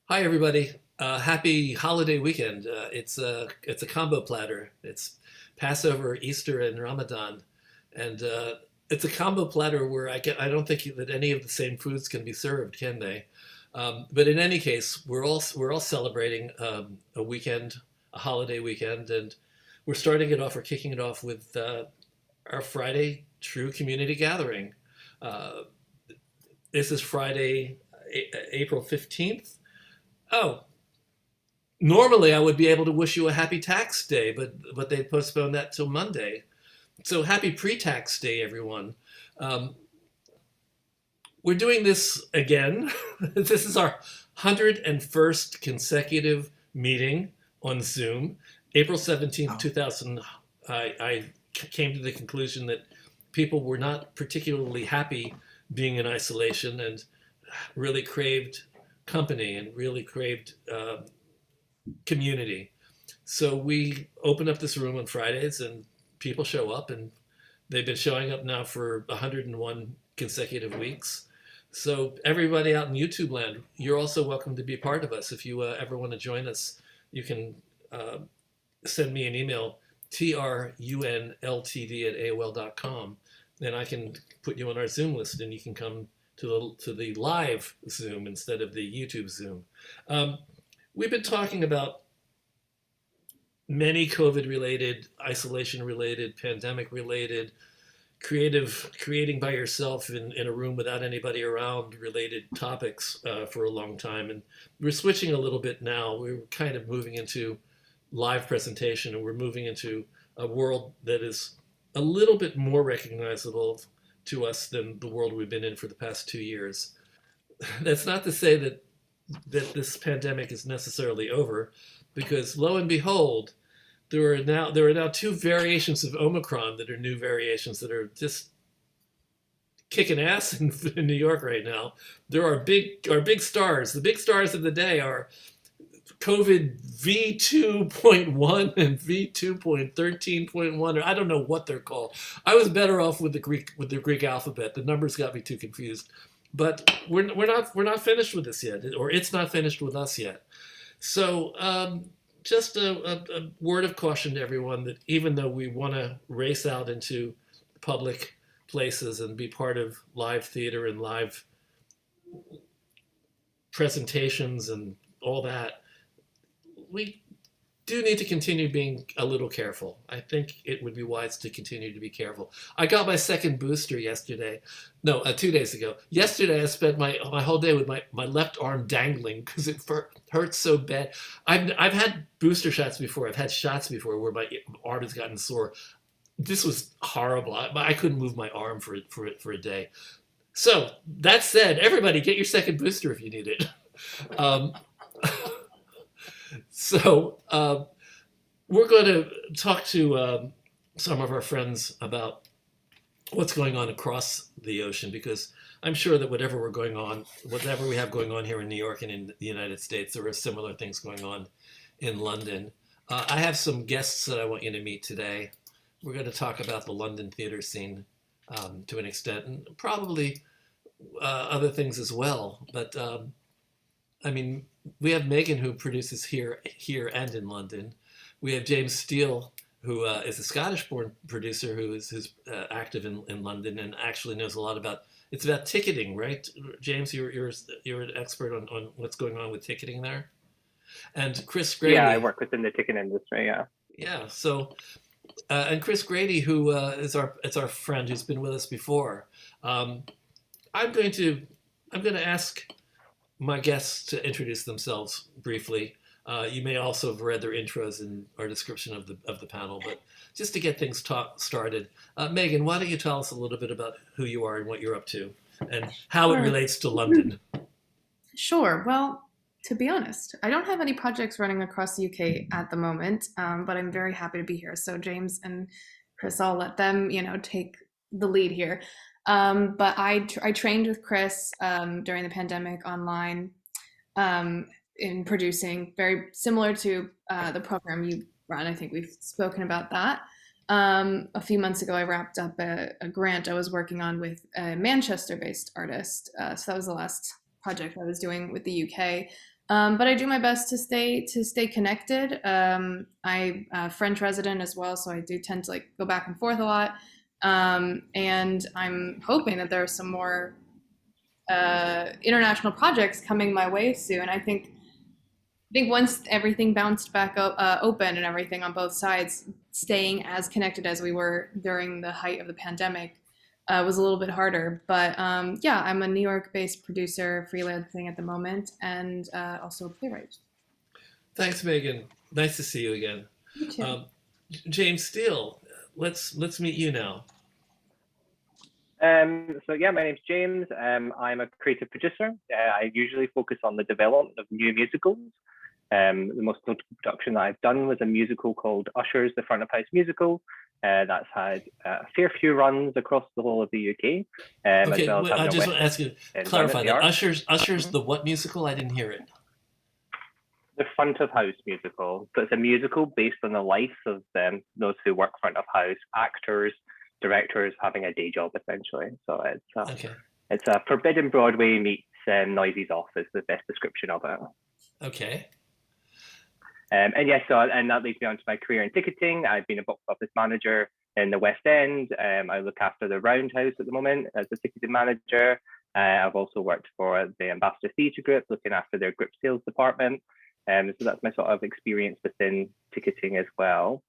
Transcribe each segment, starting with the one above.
Hi, everybody. Happy holiday weekend. It's a combo platter. It's Passover, Easter, and Ramadan, and it's a combo platter where I don't think that any of the same foods can be served, can they? But in any case, we're all celebrating a weekend, a holiday weekend, and we're starting it off. We're kicking it off with our Friday True Community Gathering. Uh, this is Friday, April 15th. Oh, normally I would be able to wish you a happy tax day, but they postponed that till Monday. So happy pre-tax day, everyone. Um, we're doing this again. This is our 101st consecutive meeting on Zoom. April 17th, 2000, I came to the conclusion that people were not particularly happy being in isolation and really craved company and really craved community. So we open up this room on Fridays and people show up, and they've been showing up now for 101 consecutive weeks. So everybody out in YouTube land, you're also welcome to be part of us. If you ever want to join us, you can uh, send me an email, trunltd@aol.com, and I can put you on our Zoom list, and you can come to the live Zoom instead of the YouTube Zoom. Um, we've been talking about many COVID related, isolation related, pandemic related, creating by yourself in a room without anybody around related topics for a long time. And we're switching a little bit now. We're kind of moving into live presentation, and we're moving into a world that is a little bit more recognizable to us than the world we've been in for the past 2 years. That's not to say that this pandemic is necessarily over, because lo and behold, there are now two variations of Omicron that are new variations that are just kicking ass in New York right now. There are big stars. The big stars of the day are COVID V2.1 and V2.13.1, or I don't know what they're called. I was better off with the Greek alphabet. The numbers got me too confused. But we're not finished with this yet, or it's not finished with us yet. So just a word of caution to everyone that even though we want to race out into public places and be part of live theater and live presentations and all that, we do need to continue being a little careful. I think it would be wise to continue to be careful. I got my second booster yesterday. No, 2 days ago. Yesterday, I spent my whole day with my left arm dangling because it hurts so bad. I've had booster shots before. I've had shots before where my arm has gotten sore. This was horrible. I couldn't move my arm for a day. So that said, everybody get your second booster if you need it. Um, so we're going to talk to some of our friends about what's going on across the ocean, because I'm sure that whatever we have going on here in New York and in the United States, there are similar things going on in London. I have some guests that I want you to meet today. We're going to talk about the London theater scene to an extent, and probably other things as well. But I mean, we have Megan, who produces here and in London. We have James Steele, who is a Scottish-born producer who's active in London and actually knows a lot about. It's about ticketing, right? James, you're an expert on what's going on with ticketing there. And Chris Yeah, I Grady, work within the ticket industry. Yeah. yeah. So and Chris Grady, who it's our friend who's been with us before. Um, I'm going to I'm going to ask my guests to introduce themselves briefly. You may also have read their intros in our description of the panel, but just to get things started, Megan, why don't you tell us a little bit about who you are and what you're up to, and how it Sure. relates to London? Sure. Well, to be honest, I don't have any projects running across the UK at the moment, but I'm very happy to be here. So James and Chris, I'll let them, take the lead here. But I trained with Chris during the pandemic online in producing, very similar to the program you run. I think we've spoken about that. A few months ago, I wrapped up a grant I was working on with a Manchester-based artist. So that was the last project I was doing with the UK. But I do my best to stay connected. I'm a French resident as well, so I do tend to like go back and forth a lot. And I'm hoping that there are some more international projects coming my way soon. I think once everything bounced back open and everything on both sides, staying as connected as we were during the height of the pandemic was a little bit harder. But yeah, I'm a New York-based producer freelancing at the moment, and also a playwright. Thanks, Megan. Nice to see you again. You too. Um, James Steele, let's meet you now. So yeah, my name's James. I'm a creative producer. I usually focus on the development of new musicals. The most notable production that I've done was a musical called Ushers, the front of house musical. That's had a fair few runs across the whole of the UK. Okay, as well as I having a just West want to ask you, in clarify the that. Arts. Ushers, the what musical? I didn't hear it. The front of house musical. So it's a musical based on the life of those who work front of house, actors, directors having a day job essentially. So Okay. it's a Forbidden Broadway meets Noisy's Office, the best description of it. Okay. And yes, and that leads me on to my career in ticketing. I've been a box office manager in the West End. I look after the Roundhouse at the moment as a ticketing manager. I've also worked for the Ambassador Theatre Group, looking after their group sales department. So that's my sort of experience within ticketing as well.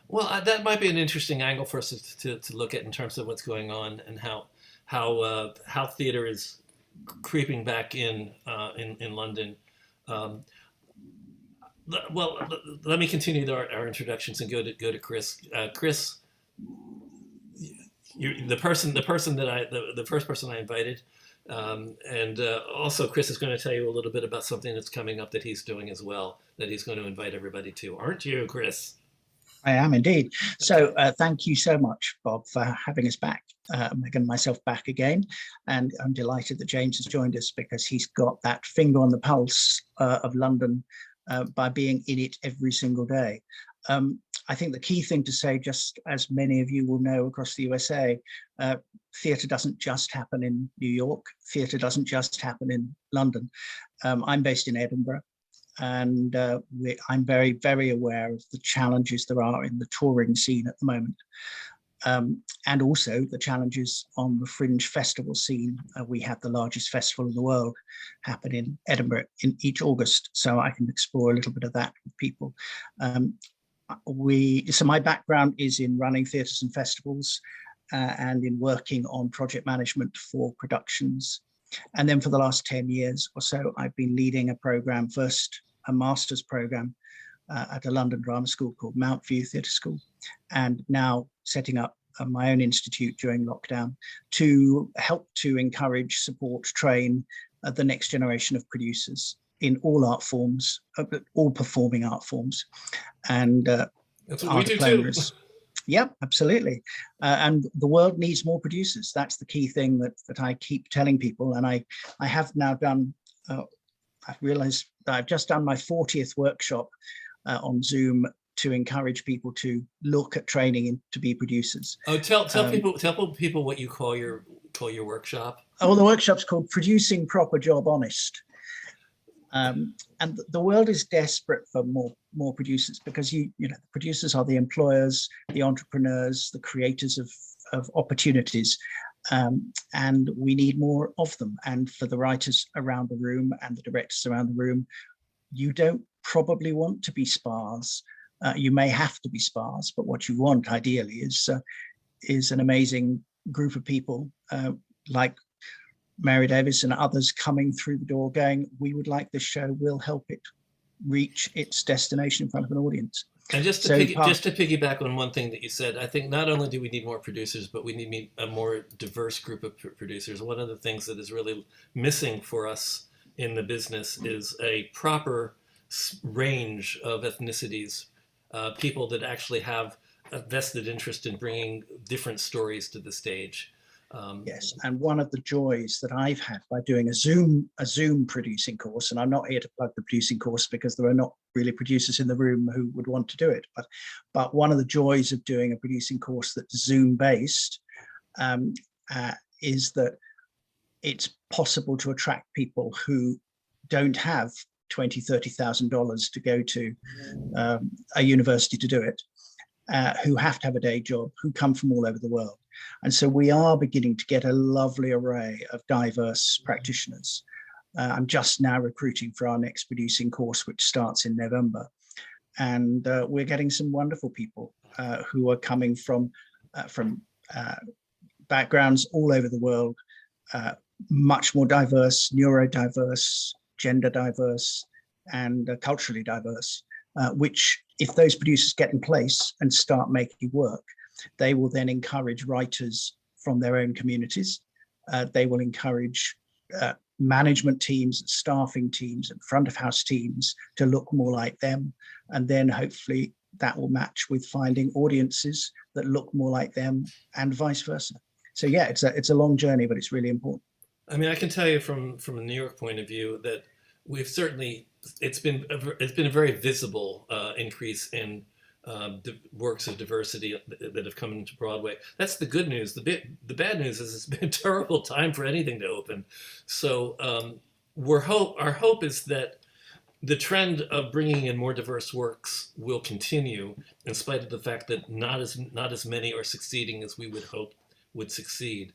Well, that might be an interesting angle for us to look at in terms of what's going on and how theater is creeping back in London. Um, well, let me continue our introductions and go to Chris. Chris, you're the first person I invited, and also Chris is going to tell you a little bit about something that's coming up that he's doing as well, that he's going to invite everybody to. Aren't you, Chris? I am indeed. So thank you so much, Bob, for having us back, Megan and myself back again. And I'm delighted that James has joined us because he's got that finger on the pulse of London by being in it every single day. I think the key thing to say, just as many of you will know across the USA, theatre doesn't just happen in New York. Theatre doesn't just happen in London. I'm based in Edinburgh. And I'm very, very aware of the challenges there are in the touring scene at the moment. And also the challenges on the fringe festival scene. We have the largest festival in the world happen in Edinburgh in each August, so I can explore a little bit of that with people. So my background is in running theatres and festivals and in working on project management for productions. And then for the last 10 years or so, I've been leading a program, first a master's program at a London drama school called Mount View Theatre School, and now setting up my own institute during lockdown to help to encourage, support, train the next generation of producers in all art forms, all performing art forms. And that's what we do too. Yep, absolutely. And the world needs more producers. That's the key thing that I keep telling people. And I have now done, I've realized that I've just done my 40th workshop on Zoom to encourage people to look at training to be producers. Oh, tell people what you call your workshop. Oh, the workshop's called Producing Proper Job Honest. And the world is desperate for more producers because you know the producers are the employers, the entrepreneurs, the creators of opportunities, and we need more of them. And for the writers around the room and the directors around the room, you don't probably want to be sparse. You may have to be sparse, but what you want ideally is an amazing group of people like Mary Davis and others coming through the door going, we would like this show, we'll help it reach its destination in front of an audience. And just to piggyback on one thing that you said, I think not only do we need more producers, but we need a more diverse group of producers. One of the things that is really missing for us in the business is a proper range of ethnicities, people that actually have a vested interest in bringing different stories to the stage. Yes, and one of the joys that I've had by doing a Zoom producing course, and I'm not here to plug the producing course because there are not really producers in the room who would want to do it, but one of the joys of doing a producing course that's Zoom based is that it's possible to attract people who don't have $20,000-$30,000 to go to a university to do it, who have to have a day job, who come from all over the world. And so we are beginning to get a lovely array of diverse practitioners. I'm just now recruiting for our next producing course, which starts in November. And we're getting some wonderful people who are coming from backgrounds all over the world, much more diverse, neurodiverse, gender diverse, and culturally diverse, which if those producers get in place and start making work, they will then encourage writers from their own communities. They will encourage management teams, staffing teams, and front of house teams to look more like them. And then hopefully that will match with finding audiences that look more like them and vice versa. So yeah, it's a long journey, but it's really important. I mean, I can tell you from a New York point of view that we've certainly, it's been a very visible increase in works of diversity that have come into Broadway. That's the good news. The bad news is it's been a terrible time for anything to open. So our hope is that the trend of bringing in more diverse works will continue, in spite of the fact that not as many are succeeding as we would hope would succeed.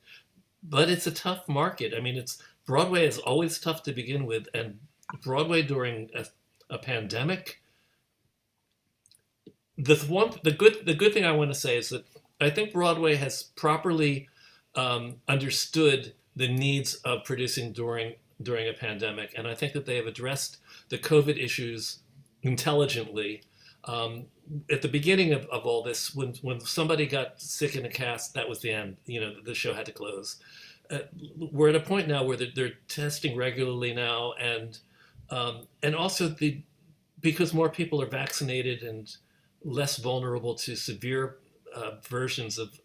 But it's a tough market. I mean, Broadway is always tough to begin with, and Broadway during a pandemic. The good thing I want to say is that I think Broadway has properly understood the needs of producing during a pandemic, and I think that they have addressed the COVID issues intelligently. At the beginning of all this, when somebody got sick in a cast, that was the end. The show had to close. We're at a point now where they're testing regularly now, and also because more people are vaccinated and less vulnerable to severe versions of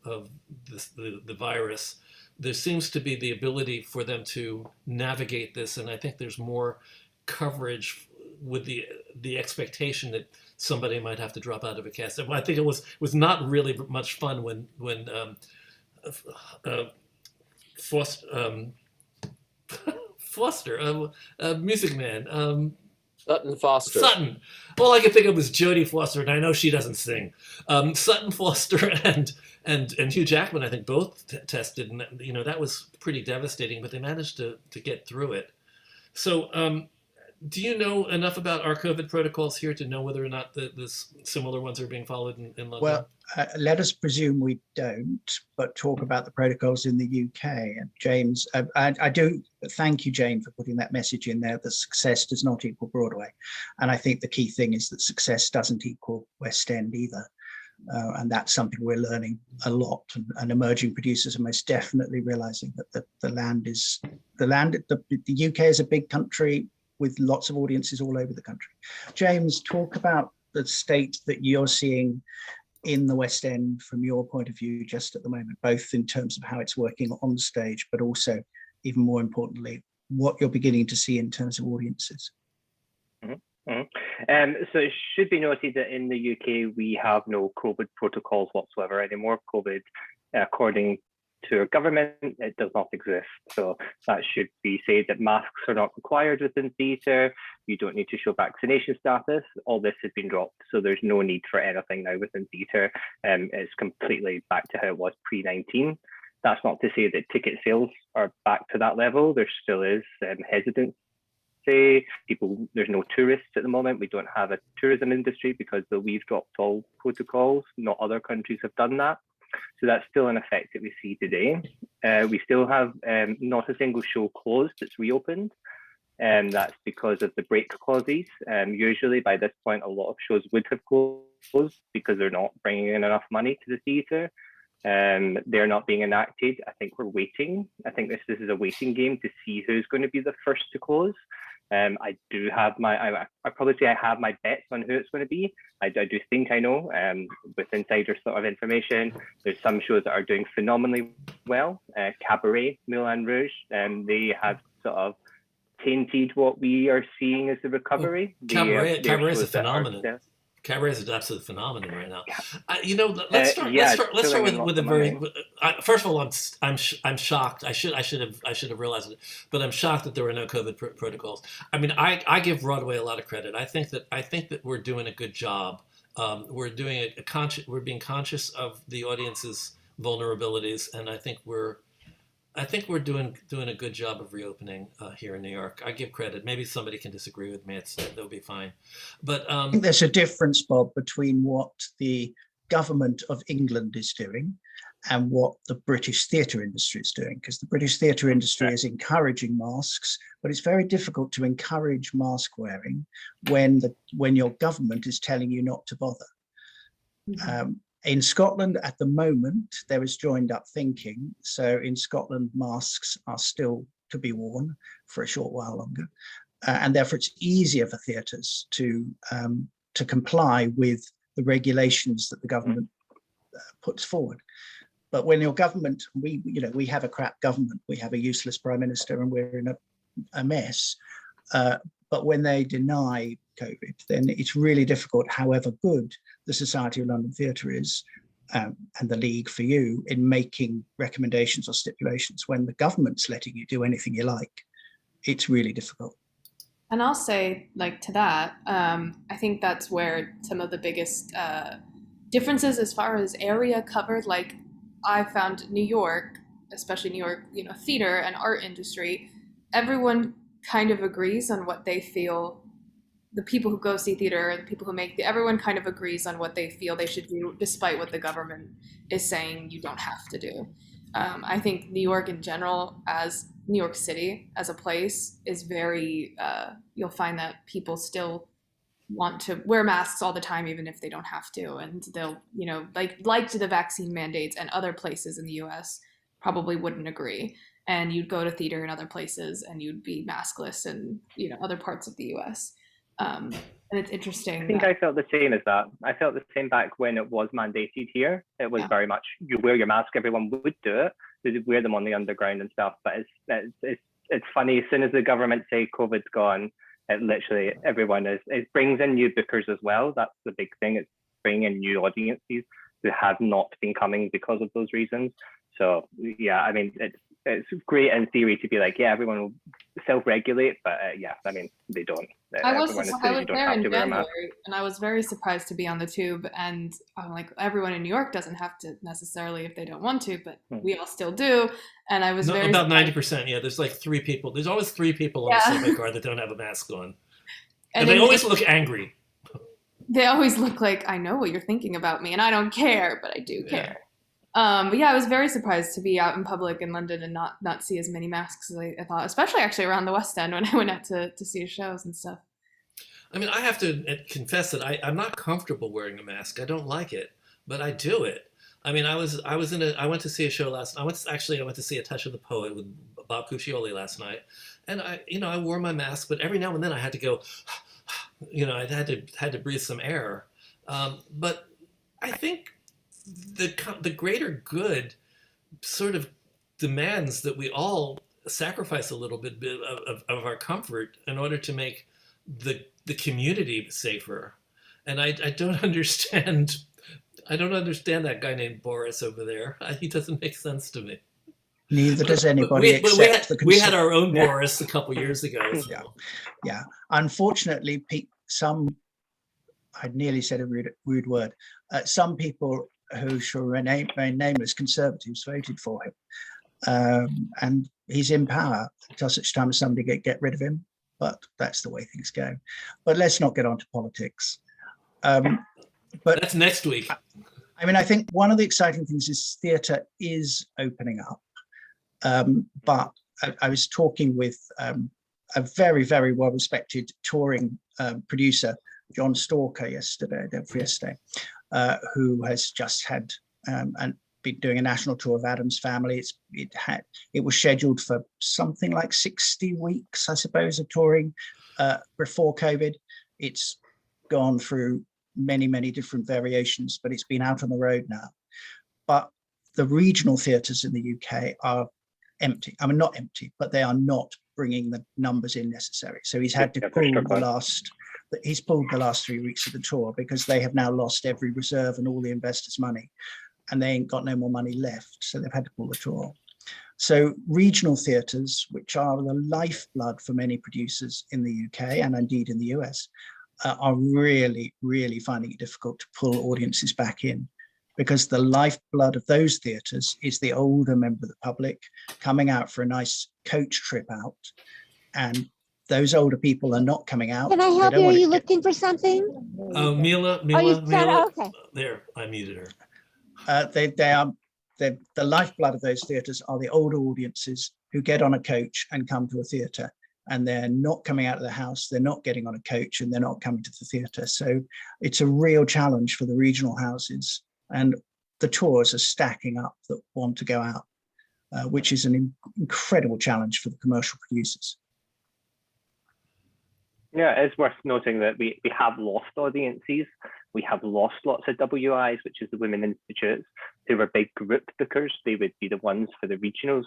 the virus, there seems to be the ability for them to navigate this, and I think there's more coverage with the expectation that somebody might have to drop out of a cast. I think it was not really much fun when Foster, Music Man, Sutton Foster. Sutton. All I could think of was Jodie Foster, and I know she doesn't sing. Sutton Foster and Hugh Jackman, I think, both tested, and that was pretty devastating. But they managed to get through it. So, do you know enough about our COVID protocols here to know whether or not the similar ones are being followed in London? Well, let us presume we don't, but talk about the protocols in the UK. And James, I do thank you, Jane, for putting that message in there that success does not equal Broadway. And I think the key thing is that success doesn't equal West End either. And that's something we're learning a lot. And emerging producers are most definitely realizing that the UK is a big country with lots of audiences all over the country. James, talk about the state that you're seeing in the West End from your point of view just at the moment, both in terms of how it's working on stage, but also, even more importantly, what you're beginning to see in terms of audiences. Mm-hmm. Mm-hmm. So it should be noted that in the UK, we have no COVID protocols whatsoever anymore. COVID, according to our government, it does not exist. So that should be said that masks are not required within theatre. You don't need to show vaccination status. All this has been dropped. So there's no need for anything now within theatre. It's completely back to how it was pre-19. That's not to say that ticket sales are back to that level. There still is hesitancy. There's no tourists at the moment. We don't have a tourism industry because we've dropped all protocols. Not other countries have done that. So that's still an effect that we see today. We still have not a single show closed that's reopened. And that's because of the break clauses. Usually by this point, a lot of shows would have closed because they're not bringing in enough money to the theatre. They're not being enacted. I think we're waiting. I think this is a waiting game to see who's going to be the first to close. I do have I probably say I have my bets on who it's going to be. I do think I know with insider sort of information. There's some shows that are doing phenomenally well. Cabaret, Moulin Rouge, they have sort of tainted what we are seeing as the recovery. Cabaret is a phenomenon. Cabaret is an absolute phenomenon right now. Let's start. Yeah, Let's start filling in with lots a of very. money. First of all, I'm shocked. I should have realized it, but I'm shocked that there were no COVID protocols. I mean, I give Broadway a lot of credit. I think that we're doing a good job. We're doing we're being conscious of the audience's vulnerabilities, and I think we're doing a good job of reopening here in New York. I give credit. Maybe somebody can disagree with me. They'll be fine. But I think there's a difference, Bob, between what the government of England is doing and what the British theatre industry is doing, because the British theatre industry is encouraging masks, but it's very difficult to encourage mask wearing when your government is telling you not to bother. Mm-hmm. In Scotland, at the moment, there is joined up thinking. So in Scotland, masks are still to be worn for a short while longer. And therefore, it's easier for theatres to comply with the regulations that the government puts forward. But when your government, we have a crap government, we have a useless prime minister, and we're in a mess. But when they deny COVID, then it's really difficult, however good the Society of London Theatre is, and the League for you, in making recommendations or stipulations. When the government's letting you do anything you like, it's really difficult. And I'll say, like, to that, I think that's where some of the biggest differences as far as area covered, like I found New York, especially New York, theater and art industry, everyone kind of agrees on what they feel. The people who go see theater, the people who make everyone kind of agrees on what they feel they should do, despite what the government is saying you don't have to do. I think New York in general, as New York City as a place, is very, you'll find that people still want to wear masks all the time, even if they don't have to. And they'll, like to the vaccine mandates, and other places in the US probably wouldn't agree. And you'd go to theater in other places and you'd be maskless in, other parts of the US. And it's interesting. I think I felt the same as that. I felt the same back when it was mandated here. It was very much, you wear your mask, everyone would do it. They'd wear them on the underground and stuff. But it's funny, as soon as the government say COVID's gone, it literally, everyone it brings in new bookers as well. That's the big thing. It's bringing in new audiences who have not been coming because of those reasons. So yeah, I mean, it's great in theory to be like, yeah, everyone will self-regulate, but I mean, they don't. I was there in January, and I was very surprised to be on the tube, and I'm like, everyone in New York doesn't have to necessarily if they don't want to, but we all still do. And I was very about 90%. Yeah, there's like 3 people. There's always 3 people on the subway car that don't have a mask on, and they always look angry. They always look like, I know what you're thinking about me, and I don't care, but I do care. But yeah, I was very surprised to be out in public in London and not see as many masks as I thought, especially actually around the West End when I went out to see shows and stuff. I mean, I have to confess that I'm not comfortable wearing a mask. I don't like it, but I do it. I mean, I went to see a show last. I went to see A Touch of the Poet with Bob Cuccioli last night, and I wore my mask, but every now and then I had to go, I had to breathe some air. But I think the greater good sort of demands that we all sacrifice a little bit of our comfort in order to make the community safer. And I don't understand that guy named Boris over there. He doesn't make sense to me. Neither does anybody we had our own Boris a couple years ago. So. Yeah. Unfortunately, I nearly said a rude word. Some people who shall remain nameless, conservatives, voted for him. And he's in power until such time as somebody get rid of him. But that's the way things go. But let's not get on to politics. But that's next week. I mean, I think one of the exciting things is theatre is opening up. But I was talking with a very, very well-respected touring producer, John Stalker, yesterday, who has just had and been doing a national tour of Adam's Family. It was scheduled for something like 60 weeks, I suppose, of touring before COVID. It's gone through many, many different variations, but it's been out on the road now. But the regional theatres in the UK are empty. I mean, not empty, but they are not bringing the numbers in necessary. So he's had to pull he's pulled the last 3 weeks of the tour because they have now lost every reserve and all the investors' money, and they ain't got no more money left. So they've had to pull the tour. So regional theatres, which are the lifeblood for many producers in the UK and indeed in the US, are really, really finding it difficult to pull audiences back in, because the lifeblood of those theatres is the older member of the public coming out for a nice coach trip out. And those older people are not coming out. Can I help you? Are you looking for something? Oh, Mila, Okay. there, I muted her. The lifeblood of those theatres are the older audiences who get on a coach and come to a theatre, and they're not coming out of the house, they're not getting on a coach, and they're not coming to the theatre. So it's a real challenge for the regional houses, and the tours are stacking up that want to go out, which is an incredible challenge for the commercial producers. Yeah, it's worth noting that we have lost audiences. We have lost lots of WIs, which is the Women Institutes, who were big group bookers. They would be the ones for the regionals,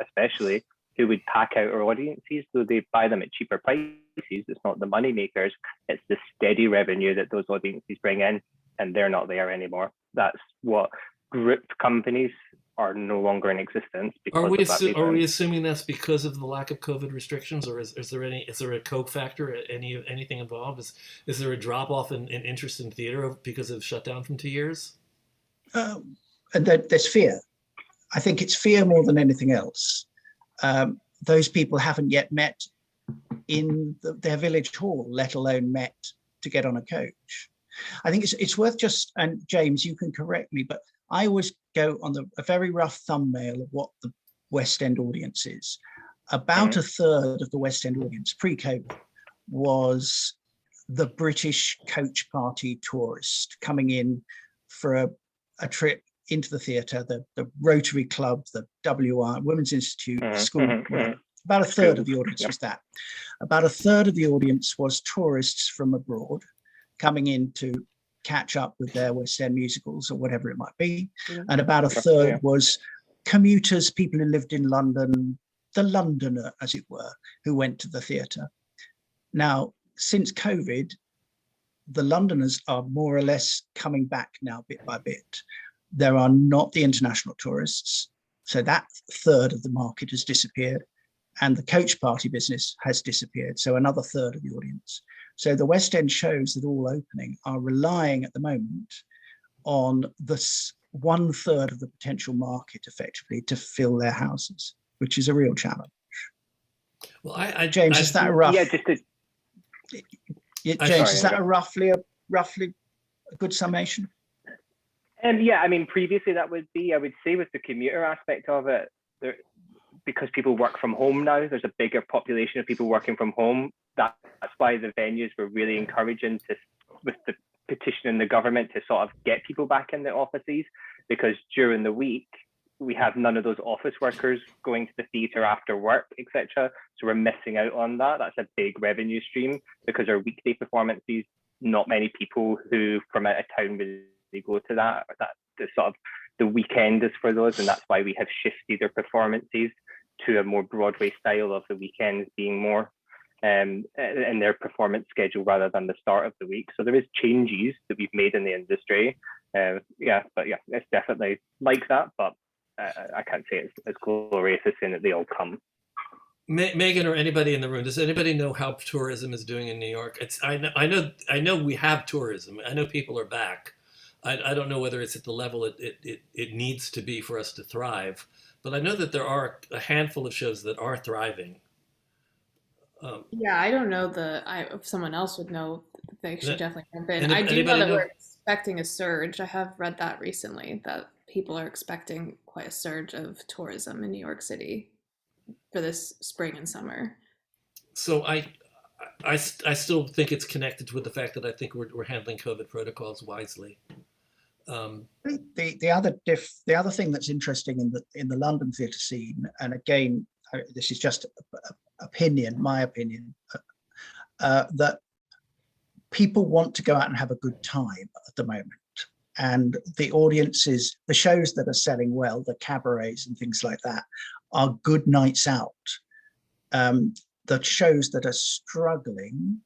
especially, who would pack out our audiences, though they buy them at cheaper prices. It's not the money makers, it's the steady revenue that those audiences bring in, and they're not there anymore. That's what group companies are no longer in existence. Are we assuming that's because of the lack of COVID restrictions, or is there a co-factor, anything involved? Is there a drop off in interest in theater because of shutdown from 2 years? And there's fear. I think it's fear more than anything else. Those people haven't yet met in their village hall, let alone met to get on a coach. I think it's worth just, and James, you can correct me, but I always go on a very rough thumbnail of what the West End audience is. About a third of the West End audience pre-COVID was the British coach party tourist coming in for a trip into the theatre, the Rotary Club, the WI, Women's Institute, school, whatever. About a third of the audience was that. About a third of the audience was tourists from abroad coming in to catch up with their West End musicals or whatever it might be. And about a third was commuters, people who lived in London, the Londoner, as it were, who went to the theatre. Now, since COVID, the Londoners are more or less coming back now bit by bit. There are not the international tourists. So that third of the market has disappeared, and the coach party business has disappeared. So another third of the audience. So the West End shows that all opening are relying at the moment on this 1/3 of the potential market effectively to fill their houses, which is a real challenge. Well, James, is that a rough? Yeah, just to, James, is that a roughly a good summation? Yeah, I mean, previously that would be, I would say, with the commuter aspect of it, because people work from home now, there's a bigger population of people working from home. That's why the venues were really encouraging with the petition in the government to sort of get people back in the offices, because during the week we have none of those office workers going to the theatre after work, etc. So we're missing out on that. That's a big revenue stream, because our weekday performances, not many people who from out of town really go to that. The sort of the weekend is for those, and that's why we have shifted their performances to a more Broadway style of the weekends being more in their performance schedule rather than the start of the week. So there is changes that we've made in the industry. It's definitely like that, but I can't say it's as glorious as saying that they all come. Megan, or anybody in the room, does anybody know how tourism is doing in New York? I know we have tourism. I know people are back. I don't know whether it's at the level it needs to be for us to thrive, but I know that there are a handful of shows that are thriving. Yeah, I don't know if someone else would know, they should definitely jump in. I do know Anybody that know? we're expecting a surge. I have read that recently, that people are expecting quite a surge of tourism in New York City for this spring and summer. So I still think it's connected with the fact that I think we're handling COVID protocols wisely. The other thing that's interesting in the London theatre scene, and again, this is just my opinion, that people want to go out and have a good time at the moment. And the audiences, the shows that are selling well, the cabarets and things like that, are good nights out. The shows that are struggling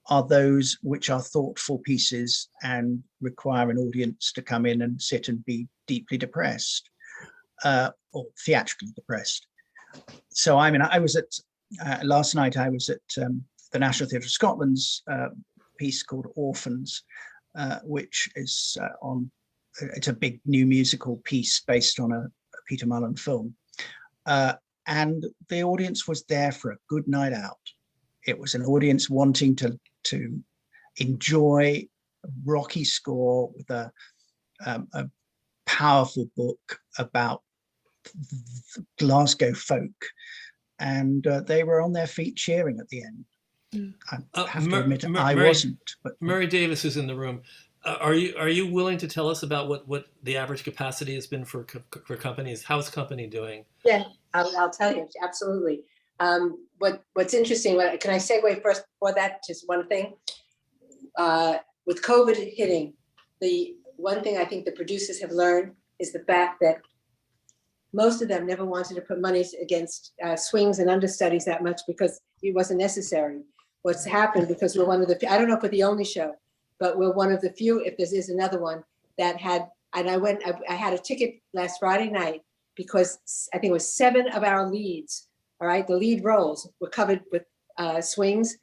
are those which are thoughtful pieces and require an audience to come in and sit and be deeply depressed, or theatrically depressed. So, I mean, I was at, last night I was at the National Theatre of Scotland's piece called Orphans, which is it's a big new musical piece based on a Peter Mullen film. And the audience was there for a good night out. It was an audience wanting to enjoy a rocky score with a powerful book about Glasgow folk, and they were on their feet cheering at the end. I have to admit, I wasn't. But Murray Davis is in the room. Are you willing to tell us about what the average capacity has been for companies? How's company doing? Yeah, I'll tell you, absolutely. What's interesting, can I segue first before that, just one thing? With COVID hitting, the one thing I think the producers have learned is the fact that most of them never wanted to put monies against swings and understudies that much because it wasn't necessary. What's happened, because we're one of the, I don't know if we're the only show, but we're one of the few, if there is another one, that had, and I had a ticket last Friday night because I think it was 7 of our leads, all right, the lead roles were covered with swings,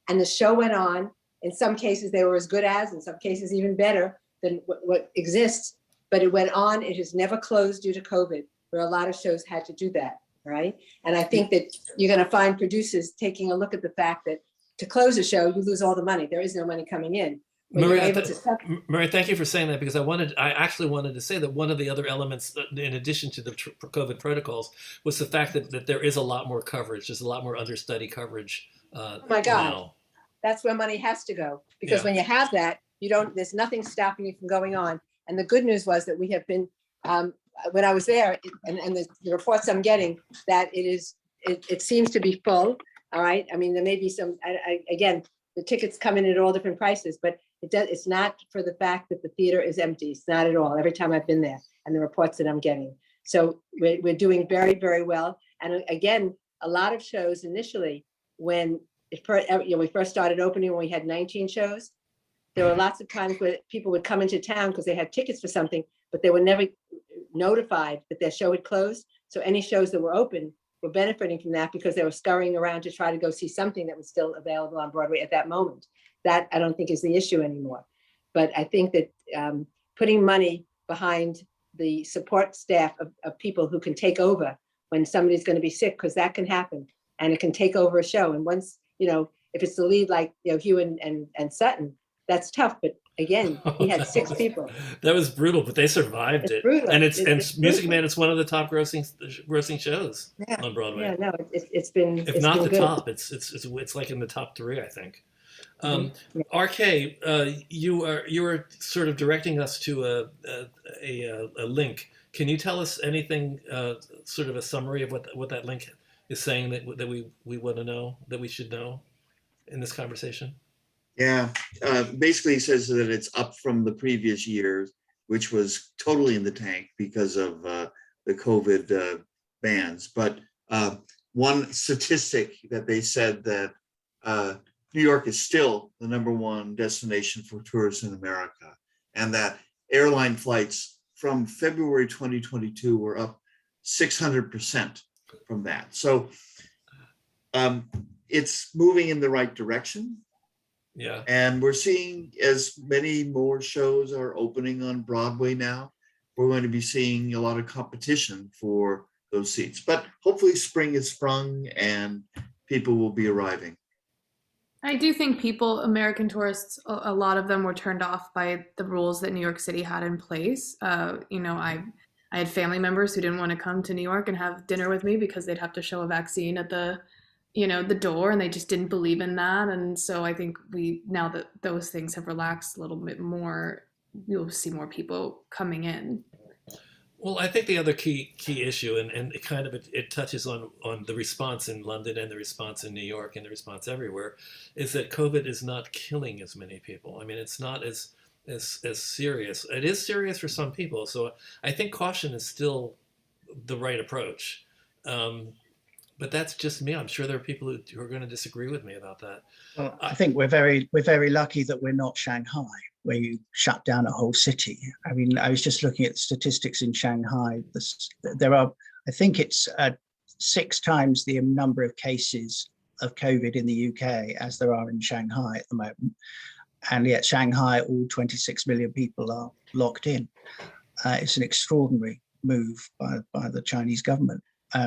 and the show went on. In some cases, they were as good as, in some cases, even better than what exists, but it went on. It has never closed due to COVID, where a lot of shows had to do that, right? And I think that you're going to find producers taking a look at the fact that to close a show, you lose all the money. There is no money coming in. Murray, thank you for saying that, because I actually wanted to say that one of the other elements, in addition to the COVID protocols, was the fact that there is a lot more coverage. There's a lot more understudy coverage. Oh my God, now. That's where money has to go, because when you have that, there's nothing stopping you from going on. And the good news was that we have been, when I was there, and the reports I'm getting, that it seems to be full. All right. I mean, there may be some, again, the tickets come in at all different prices, but it's not for the fact that the theater is empty. It's not at all. Every time I've been there, and the reports that I'm getting. So we're doing very, very well. And again, a lot of shows initially, when we first started opening, when we had 19 shows, there were lots of times where people would come into town because they had tickets for something, but they were never notified that their show had closed. So any shows that were open were benefiting from that because they were scurrying around to try to go see something that was still available on Broadway at that moment. That I don't think is the issue anymore. But I think that putting money behind the support staff of people who can take over when somebody's going to be sick, because that can happen, and it can take over a show. And once, if it's the lead like Hugh and Sutton, that's tough. But again, he had 6 people. That was brutal, but they survived it. Brutal. And it's Music Man. It's one of the top grossing shows on Broadway. Yeah, no, it's been, if not the good. top, it's like in the top 3, I think. RK, you were sort of directing us to a link. Can you tell us anything, sort of a summary of what that link is saying that we want to know, that we should know in this conversation? Yeah, basically it says that it's up from the previous years, which was totally in the tank because of the COVID bans. But one statistic that they said that New York is still the #1 destination for tourists in America, and that airline flights from February 2022 were up 600% from that. So it's moving in the right direction. Yeah. And we're seeing, as many more shows are opening on Broadway now, we're going to be seeing a lot of competition for those seats. But hopefully spring has sprung and people will be arriving. I do think American tourists, a lot of them were turned off by the rules that New York City had in place. I had family members who didn't want to come to New York and have dinner with me because they'd have to show a vaccine at the door, and they just didn't believe in that. And so I think now that those things have relaxed a little bit more, you'll see more people coming in. Well, I think the other key issue, and it touches on the response in London and the response in New York and the response everywhere, is that COVID is not killing as many people. I mean, it's not as serious. It is serious for some people. So I think caution is still the right approach. But that's just me. I'm sure there are people who are going to disagree with me about that. Well, I think we're very lucky that we're not Shanghai, where you shut down a whole city. I mean, I was just looking at the statistics in Shanghai. There are, I think it's 6 times the number of cases of COVID in the UK as there are in Shanghai at the moment. And yet Shanghai, all 26 million people are locked in. It's an extraordinary move by the Chinese government,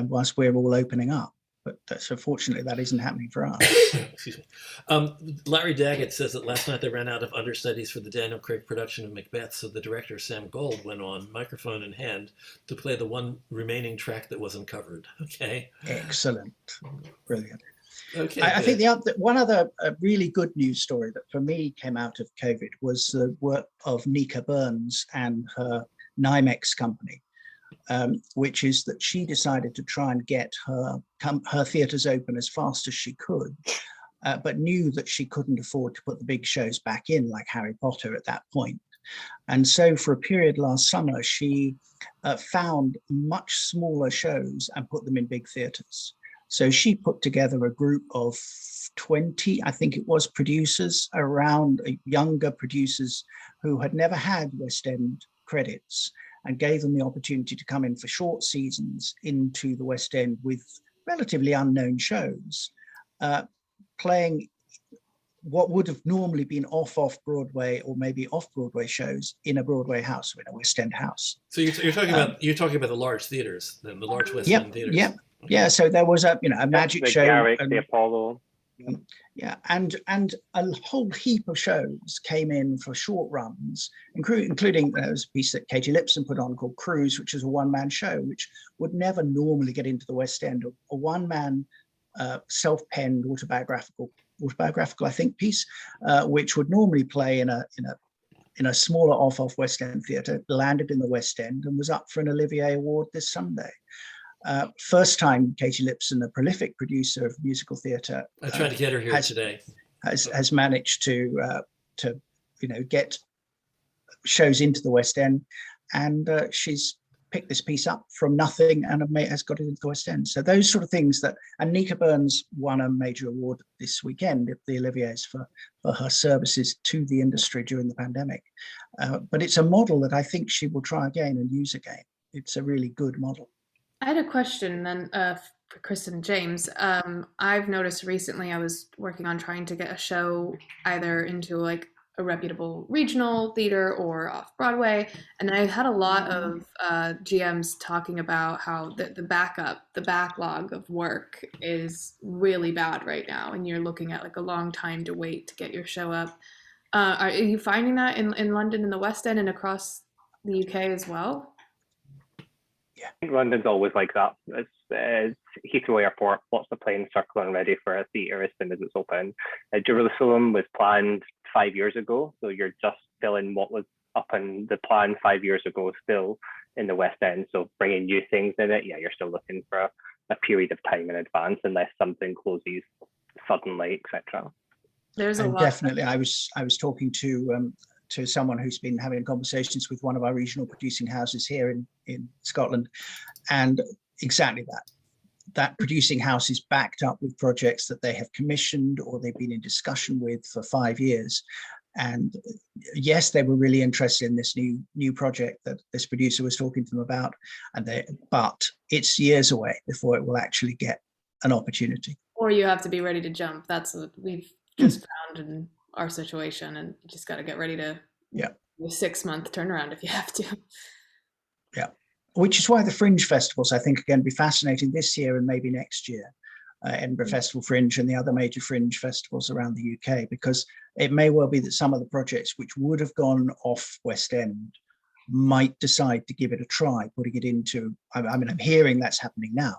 whilst we're all opening up. But so fortunately, that isn't happening for us. Excuse me. Larry Daggett says that last night they ran out of understudies for the Daniel Craig production of Macbeth, so the director, Sam Gold, went on, microphone in hand, to play the one remaining track that wasn't covered. Okay. Excellent. Brilliant. Okay. I think one other really good news story that for me came out of COVID was the work of Nika Burns and her NYMEX company, which is that she decided to try and get her theatres open as fast as she could, but knew that she couldn't afford to put the big shows back in, like Harry Potter at that point. And so for a period last summer, she found much smaller shows and put them in big theatres. So she put together a group of 20, I think it was, producers, around younger producers who had never had West End credits, and gave them the opportunity to come in for short seasons into the West End with relatively unknown shows, playing what would have normally been off Broadway or maybe off Broadway shows in a Broadway house or in a West End house. So you're talking about the large theaters, the large West End theaters. Yep. Yeah, so there was a magic show, Garrick, the Apollo. Yeah, and a whole heap of shows came in for short runs, including there was a piece that Katie Lipson put on called Cruise, which is a one-man show, which would never normally get into the West End. A one-man self-penned autobiographical, I think, piece, which would normally play in a smaller off West End theatre, landed in the West End and was up for an Olivier Award this Sunday. First time Katie Lipson, a prolific producer of musical theatre, I tried to get her here today, has managed to get shows into the West End, and she's picked this piece up from nothing and has got it into the West End. So those sort of things and Nika Burns won a major award this weekend at the Oliviers for her services to the industry during the pandemic. But it's a model that I think she will try again and use again. It's a really good model. I had a question then for Kristen and James. I've noticed recently I was working on trying to get a show either into like a reputable regional theater or off Broadway, and I had a lot of GMs talking about how the backlog of work is really bad right now, and you're looking at like a long time to wait to get your show up. Are you finding that in London, in the West End, and across the UK as well? I think London's always like that. It's Heathrow Airport, lots of planes circling ready for a theatre as soon as it's open. Jerusalem was planned 5 years ago, so you're just filling what was up in the plan 5 years ago still in the West End. So bringing new things in it, you're still looking for a period of time in advance unless something closes suddenly, etc. There's a lot. Definitely, I was talking to someone who's been having conversations with one of our regional producing houses here in Scotland, and exactly that producing house is backed up with projects that they have commissioned or they've been in discussion with for 5 years. And yes, they were really interested in this new project that this producer was talking to them about, but it's years away before it will actually get an opportunity. Or you have to be ready to jump. That's what we've just found in our situation, and you just got to get ready to a 6-month turnaround if you have to. Yeah, which is why the Fringe festivals, I think, are going to be fascinating this year and maybe next year. Edinburgh Festival Fringe and the other major Fringe festivals around the UK, because it may well be that some of the projects which would have gone off West End might decide to give it a try, putting it into, I mean, I'm hearing that's happening now,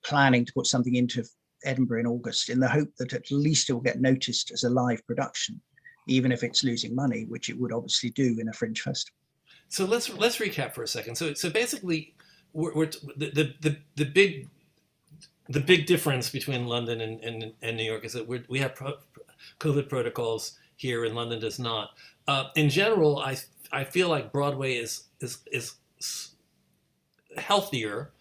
planning to put something into Edinburgh in August in the hope that at least it will get noticed as a live production, even if it's losing money, which it would obviously do in a Fringe festival. So let's recap for a second. So basically, we're the big difference between London and New York is that we have COVID protocols here, and London does not. In general, I feel like Broadway is healthier.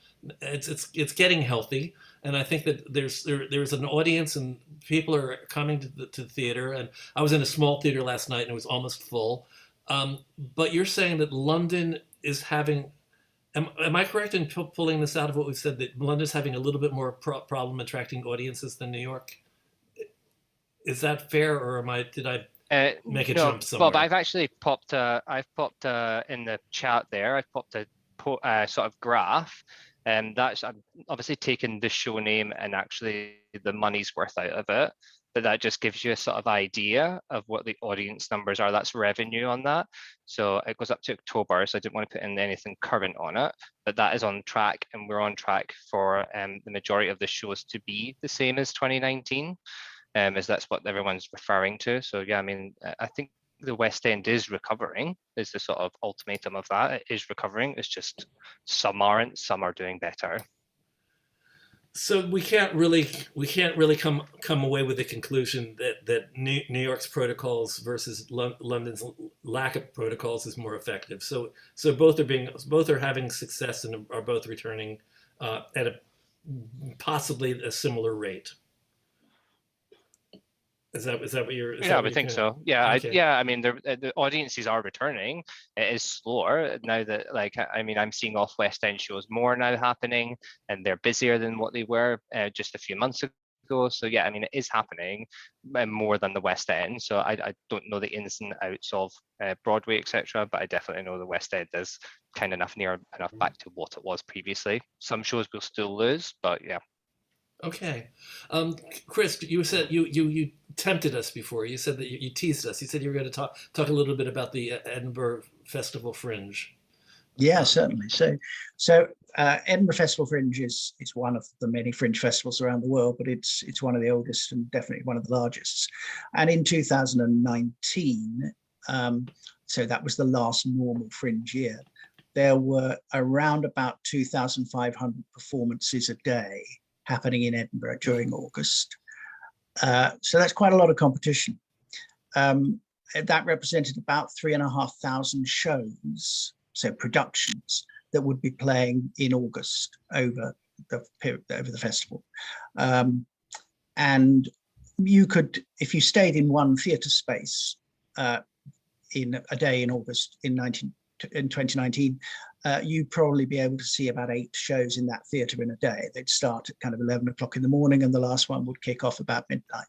It's getting healthy. and I think that there's an audience and people are coming to the theater. And I was in a small theater last night and it was almost full. But you're saying that London is having. Am I correct in pulling this out of what we've said, that London's having a little bit more problem attracting audiences than New York? Is that fair, or did I make a No, jump somewhere? Bob, I've actually popped in the chat there. I've popped a sort of graph, and that's I'm obviously taking the show name and actually the money's worth out of it. But that just gives you a sort of idea of what the audience numbers are. That's revenue on that. So it goes up to October, so I didn't want to put in anything current on it, but that is on track, and we're on track for the majority of the shows to be the same as 2019, as that's what everyone's referring to. So yeah, I mean, I think the West End is recovering, is the sort of ultimatum of that. It is recovering. It's just some aren't, some are doing better. So we can't really come away with the conclusion that New York's protocols versus London's lack of protocols is more effective. So both are having success and are both returning at possibly a similar rate. Is that what you're? Yeah, I would think so. Yeah, Okay. I mean, the audiences are returning. It is slower now that, like, I mean, I'm seeing off West End shows more now happening, and they're busier than what they were just a few months ago. So yeah, I mean, it is happening more than the West End. So I don't know the ins and outs of Broadway, etc., but I definitely know the West End is kind of near enough back to what it was previously. Some shows will still lose, but yeah. Okay, Chris, you said you tempted us before. You said that you teased us. You said you were going to talk a little bit about the Edinburgh Festival Fringe. Yeah, certainly. So Edinburgh Festival Fringe is one of the many fringe festivals around the world, but it's one of the oldest and definitely one of the largest. And in 2019, so that was the last normal fringe year, there were around about 2,500 performances a day happening in Edinburgh during August. So that's quite a lot of competition. That represented about 3,500 shows, so productions, that would be playing in August over the festival. And you could, if you stayed in one theatre space in a day in August in 2019, you'd probably be able to see about 8 shows in that theatre in a day. They'd start at kind of 11 o'clock in the morning, and the last one would kick off about midnight.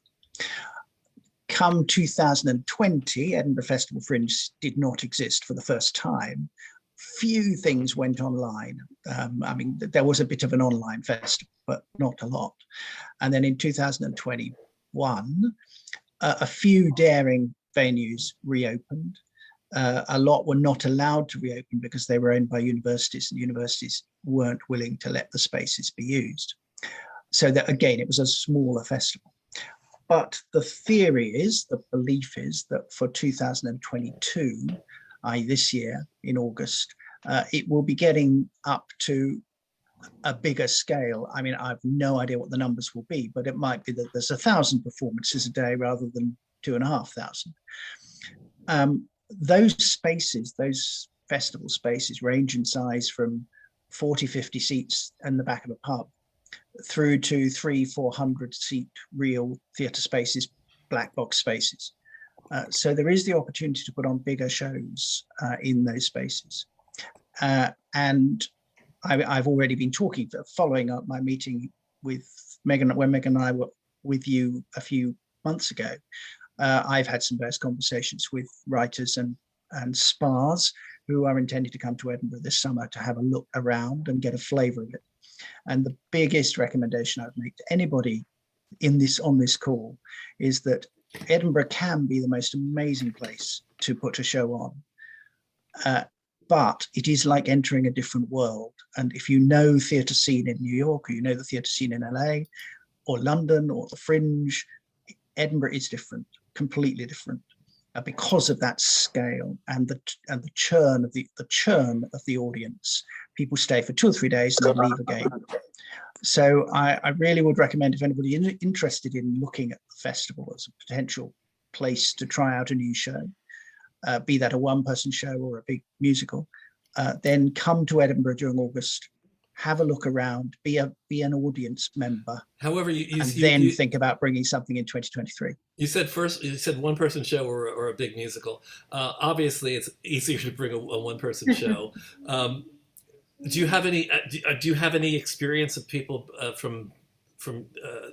Come 2020, Edinburgh Festival Fringe did not exist for the first time. Few things went online. I mean, there was a bit of an online festival, but not a lot. And then in 2021, a few daring venues reopened. A lot were not allowed to reopen because they were owned by universities, and universities weren't willing to let the spaces be used. So that, again, it was a smaller festival. But the theory is, the belief is, that for 2022, i.e. this year in August, it will be getting up to a bigger scale. I mean, I have no idea what the numbers will be, but it might be that there's 1,000 performances a day rather than 2,500. Those spaces, those festival spaces, range in size from 40, 50 seats in the back of a pub through to 300-400 seat real theatre spaces, black box spaces. So there is the opportunity to put on bigger shows in those spaces. And I've already been talking, following up my meeting with Megan, when Megan and I were with you a few months ago. I've had some various conversations with writers and spas who are intending to come to Edinburgh this summer to have a look around and get a flavour of it. And the biggest recommendation I would make to anybody on this call is that Edinburgh can be the most amazing place to put a show on. But it is like entering a different world. And if you know theatre scene in New York, or you know the theatre scene in LA, or London, or the Fringe, Edinburgh is different, completely different, because of that scale and the churn of the audience. People stay for 2 or 3 days and then leave again. So I really would recommend, if anybody is interested in looking at the festival as a potential place to try out a new show, be that a one-person show or a big musical, then come to Edinburgh during August have a look around, be an audience member, However, and then think about bringing something in 2023. You said one person show or a big musical. Obviously, it's easier to bring a one person show. Do you have any experience of people from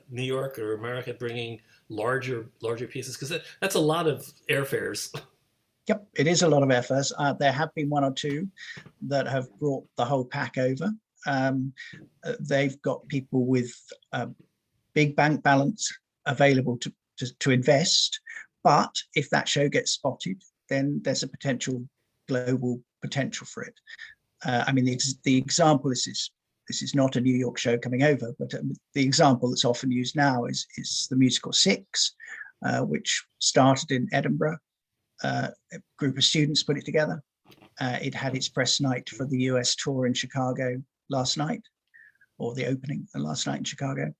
New York or America bringing larger pieces? Because that's a lot of airfares. Yep, it is a lot of airfares. There have been one or two that have brought the whole pack over. They've got people with big bank balance available to invest, but if that show gets spotted, then there's a global potential for it. I mean, the example, this is not a New York show coming over, but the example that's often used now is the musical Six, which started in Edinburgh. A group of students put it together. It had its press night for the US tour in Chicago last night, or the opening last night in Chicago.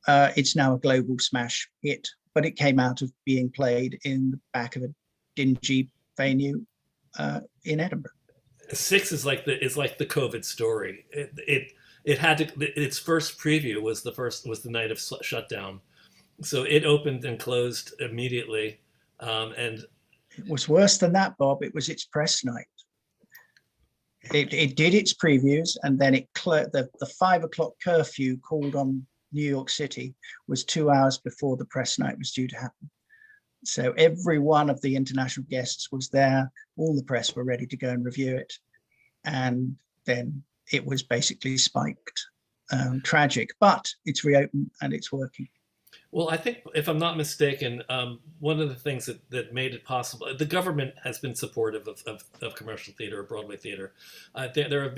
It's now a global smash hit, but it came out of being played in the back of a dingy venue in Edinburgh. Six is like the COVID story. It had to. Its first preview was the night of shutdown, so it opened and closed immediately, and it was worse than that, Bob. It was its press night. It did its previews, and then the 5 o'clock curfew called on New York City was 2 hours before the press night was due to happen. So every one of the international guests was there. All the press were ready to go and review it, and then it was basically spiked. Tragic, but it's reopened and it's working. Well, I think, if I'm not mistaken, one of the things that made it possible, the government has been supportive of commercial theater or Broadway theater. There's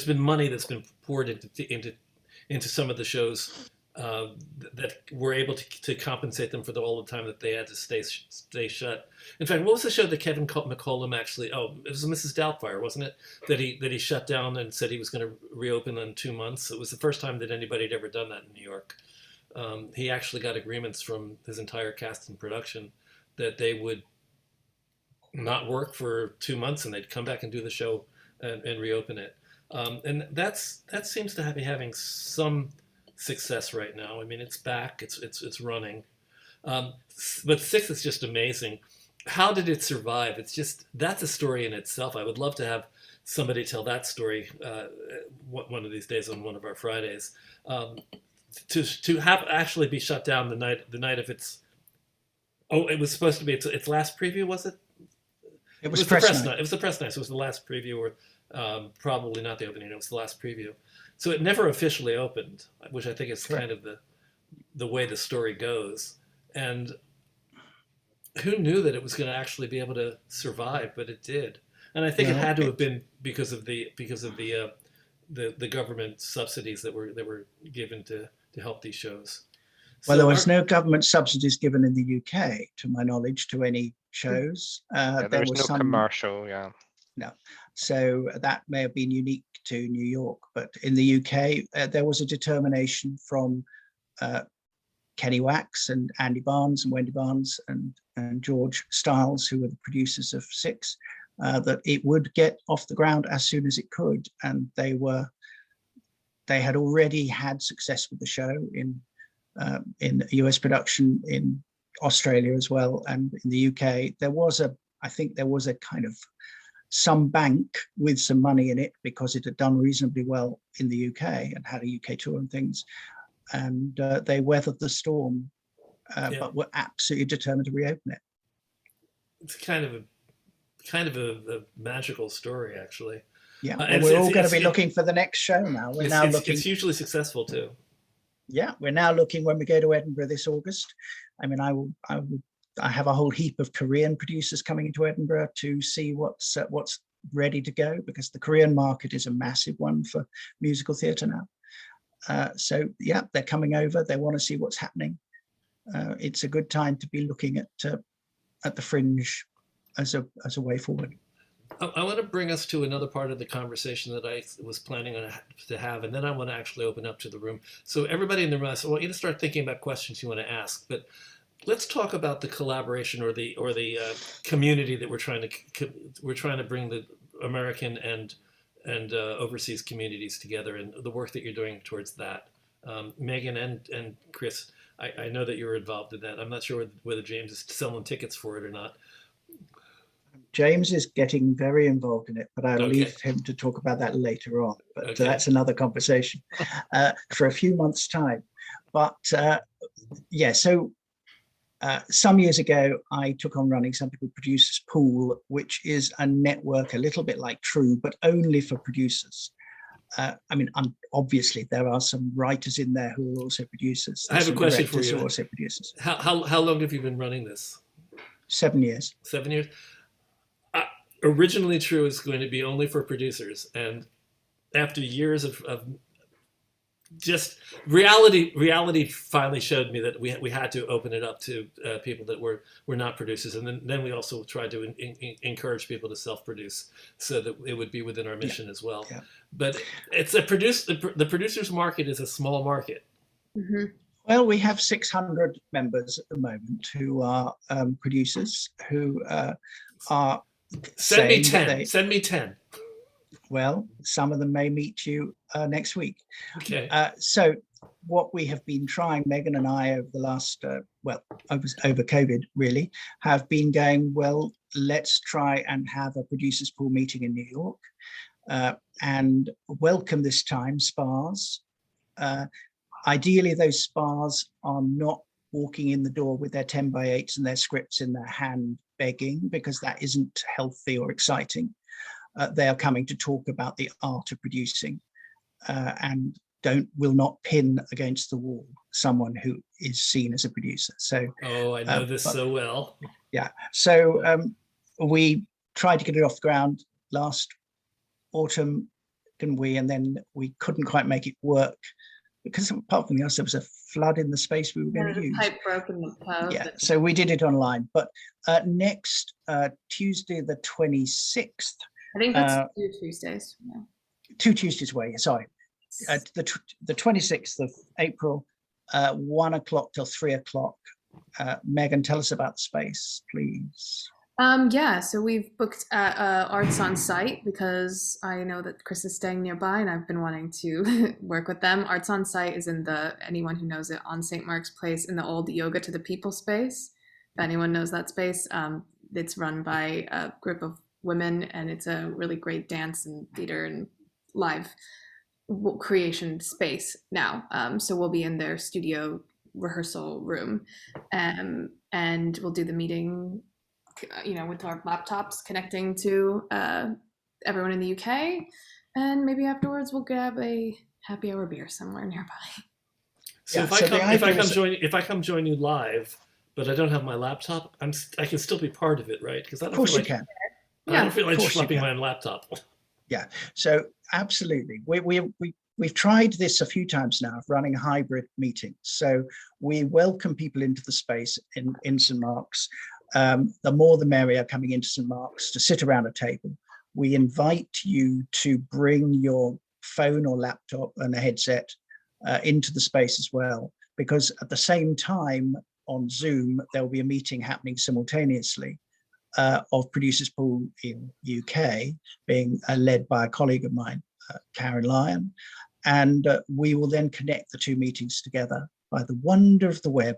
been money that's been poured into some of the shows that were able to compensate them for all the time that they had to stay shut. In fact, what was the show that Kevin McCollum actually? Oh, it was Mrs. Doubtfire, wasn't it? That he shut down and said he was going to reopen in 2 months. It was the first time that anybody had ever done that in New York. He actually got agreements from his entire cast and production that they would not work for 2 months and they'd come back and do the show and reopen it. And that seems to be having some success right now. I mean, it's back, it's running. But Six is just amazing. How did it survive? That's a story in itself. I would love to have somebody tell that story one of these days on one of our Fridays. To have actually be shut down the night of its. Oh, it was supposed to be its last preview, was it? It was the press night. It was the press night. So it was the last preview, or probably not the opening. It was the last preview. So it never officially opened, which I think is kind of the way the story goes. And who knew that it was going to actually be able to survive? But it did, and I think it had to have been because of the government subsidies that were given to help these shows. Well, there was no government subsidies given in the UK, to my knowledge, to any shows. There was no commercial, No, so that may have been unique to New York, but in the UK, there was a determination from Kenny Wax and Andy Barnes and Wendy Barnes and George Stiles, who were the producers of Six, that it would get off the ground as soon as it could, and they had already had success with the show in US production, in Australia as well, and in the UK. I think there was a kind of some bank with some money in it because it had done reasonably well in the UK and had a UK tour and things, and they weathered the storm, but were absolutely determined to reopen it. It's kind of a magical story, actually. Yeah, we're all going to be looking for the next show now. We're now looking. It's hugely successful too. Yeah, we're now looking when we go to Edinburgh this August. I mean, I have a whole heap of Korean producers coming into Edinburgh to see what's ready to go, because the Korean market is a massive one for musical theatre now. So yeah, they're coming over. They want to see what's happening. It's a good time to be looking at the Fringe as a way forward. I want to bring us to another part of the conversation that I was planning to have, and then I want to actually open up to the room. So everybody in the room, I want you to start thinking about questions you want to ask. But let's talk about the collaboration or the community that we're trying to bring the American and overseas communities together, and the work that you're doing towards that. Megan and Chris, I know that you're involved in that. I'm not sure whether James is selling tickets for it or not. James is getting very involved in it, but I'll Okay. leave him to talk about that later on. But Okay. that's another conversation for a few months' time. But yeah, so some years ago, I took on running something called Producers Pool, which is a network a little bit like True, but only for producers. I mean, obviously, there are some writers in there who are also producers. I have a question for you. Who are also producers. How long have you been running this? 7 years. 7 years? Originally, True is going to be only for producers, and after years of just reality finally showed me that we had to open it up to people that were not producers, and then we also tried to encourage people to self-produce so that it would be within our mission as well. Yeah. But it's the producers market is a small market. Mm-hmm. Well, we have 600 members at the moment who are producers who are. Send me 10. They, Send me 10. Well, some of them may meet you next week. Okay. So what we have been trying, Megan and I, over the last, over COVID, really, have been going, well, let's try and have a producers pool meeting in New York and welcome this time spas. Ideally, those spas are not walking in the door with their 10x8s and their scripts in their hand begging, because that isn't healthy or exciting. They are coming to talk about the art of producing and will not pin against the wall someone who is seen as a producer. So I know this so well. Yeah. So we tried to get it off the ground last autumn, and then we couldn't quite make it work because apart from the else, there was a flood in the space we were going to use. Pipe broke in the pub. Yeah, so we did it online. But next Tuesday, the 26th. I think that's 2 Tuesdays. Yeah. 2 Tuesdays away, sorry. The 26th of April, 1 o'clock till 3 o'clock. Megan, tell us about the space, please. Yeah, so we've booked at Arts on Site because I know that Chris is staying nearby and I've been wanting to work with them. Arts on Site is in anyone who knows it, on St. Mark's Place in the old Yoga to the People space. If anyone knows that space, it's run by a group of women and it's a really great dance and theater and live creation space now. So we'll be in their studio rehearsal room and we'll do the meeting with our laptops connecting to everyone in the UK, and maybe afterwards we'll grab a happy hour beer somewhere nearby. So Yeah, if I come join you live, but I don't have my laptop, I can still be part of it, right? Because I don't feel like can. I don't feel like Of course you schlepping can. my laptop. Yeah, so absolutely. We've tried this a few times now of running hybrid meetings. So we welcome people into the space in St. Mark's. The more the merrier coming into St. Mark's to sit around a table. We invite you to bring your phone or laptop and a headset into the space as well, because at the same time on Zoom, there will be a meeting happening simultaneously of Producers Pool in UK, being led by a colleague of mine, Karen Lyon. And we will then connect the two meetings together by the wonder of the web,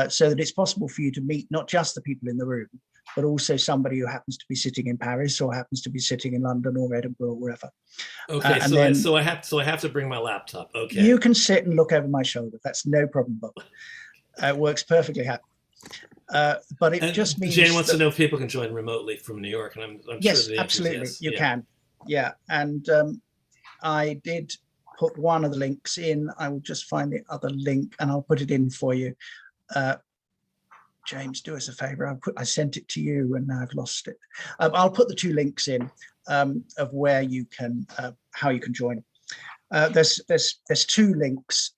so that it's possible for you to meet not just the people in the room, but also somebody who happens to be sitting in Paris or happens to be sitting in London or Edinburgh or wherever. Okay, so I have to bring my laptop. Okay. You can sit and look over my shoulder. That's no problem, Bob. It works perfectly happy. But it just means Jane wants to know if people can join remotely from New York, and I'm yes, sure the answer is absolutely, yes. you can. Yeah, and I did put one of the links in. I will just find the other link and I'll put it in for you. James, do us a favor. I sent it to you and now I've lost it. I'll put the two links in of where you can, how you can join. There's two links.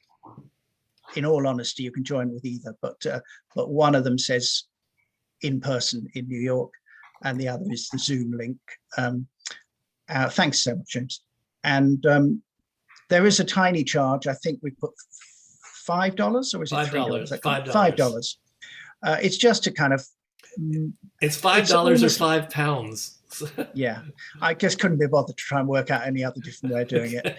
In all honesty, you can join with either, but one of them says in person in New York, and the other is the Zoom link. Thanks so much, James. And there is a tiny charge. I think we put $5, or is it $3? $5. It's just to kind of. It's $5 or £5. Yeah, I just couldn't be bothered to try and work out any other different way of doing it.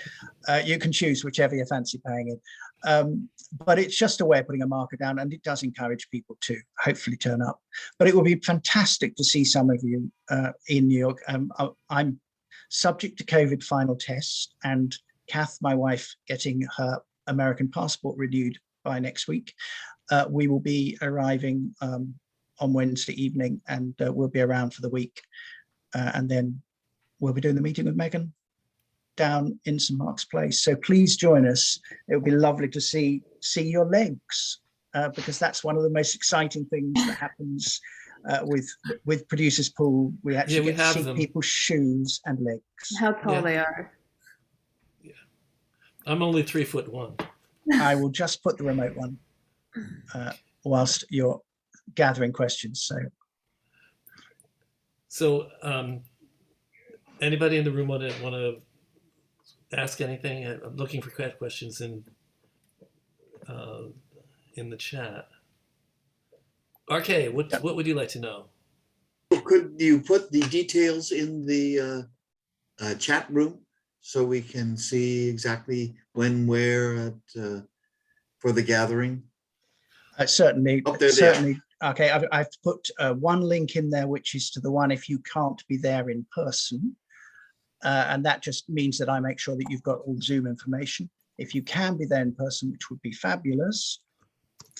You can choose whichever you fancy paying in. But it's just a way of putting a marker down, and it does encourage people to hopefully turn up. But it will be fantastic to see some of you in New York. I'm subject to COVID final test, and Kath, my wife, getting her American passport renewed by next week. We will be arriving on Wednesday evening, and we'll be around for the week. And then we'll be doing the meeting with Megan down in St. Mark's Place. So please join us. It would be lovely to see your legs, because that's one of the most exciting things that happens with Producers Pool. We actually get to see people's shoes and legs. How tall they are. Yeah. I'm only 3'1". I will just put the remote one whilst you're gathering questions. So anybody in the room want to ask anything? I'm looking for questions in the chat. RK, what would you like to know? Could you put the details in the chat room so we can see exactly when, where for the gathering? Certainly. Oh, certainly. Okay, I've put one link in there, which is to the one if you can't be there in person. And that just means that I make sure that you've got all the Zoom information. If you can be there in person, which would be fabulous.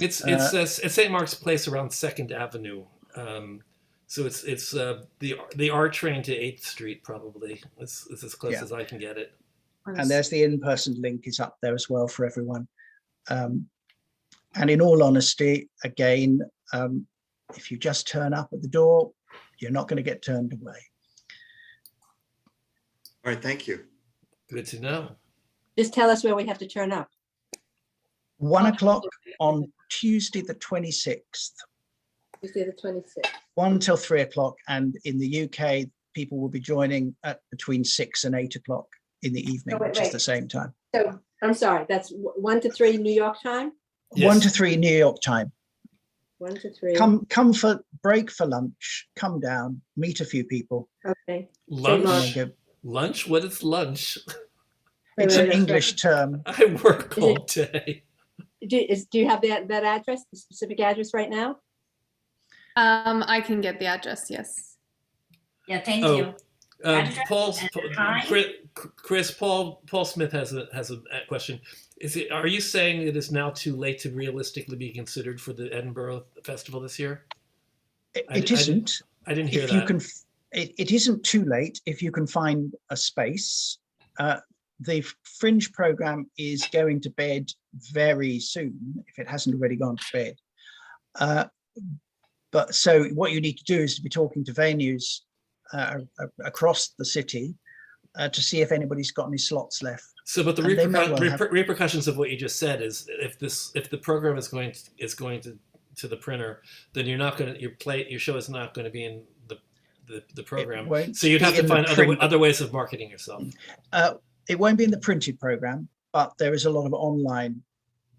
It's St. Mark's Place around 2nd Avenue. So it's the R train to 8th Street probably. It's as close as I can get it. And there's the in-person link is up there as well for everyone. And in all honesty, again, if you just turn up at the door, you're not going to get turned away. All right, thank you. Good to know. Just tell us where we have to turn up. 1 o'clock on Tuesday the 26th. Tuesday the 26th. 1 till 3 o'clock, and in the UK, people will be joining at between 6 and 8 o'clock in the evening, which is the same time. So I'm sorry, that's 1 to 3 New York time? Yes. 1 to 3 New York time. 1 to 3. Come for break for lunch. Come down, meet a few people. Okay. Lunch? So Lunch? What is lunch? It's an English term. I work all day. Do you have that address, the specific address right now? I can get the address, yes. Yeah, thank you. Chris, Paul Smith has a question. Are you saying it is now too late to realistically be considered for the Edinburgh Festival this year? It isn't. I didn't hear if that. You can, it isn't too late if you can find a space. The Fringe program is going to bed very soon, if it hasn't already gone to bed. But so what you need to do is to be talking to venues across the city to see if anybody's got any slots left. So, but the repercussions of what you just said is if the program is going to the printer, then you're not going to your show is not going to be in the program. So you'd have to find other ways of marketing yourself. It won't be in the printed program, but there is a lot of online.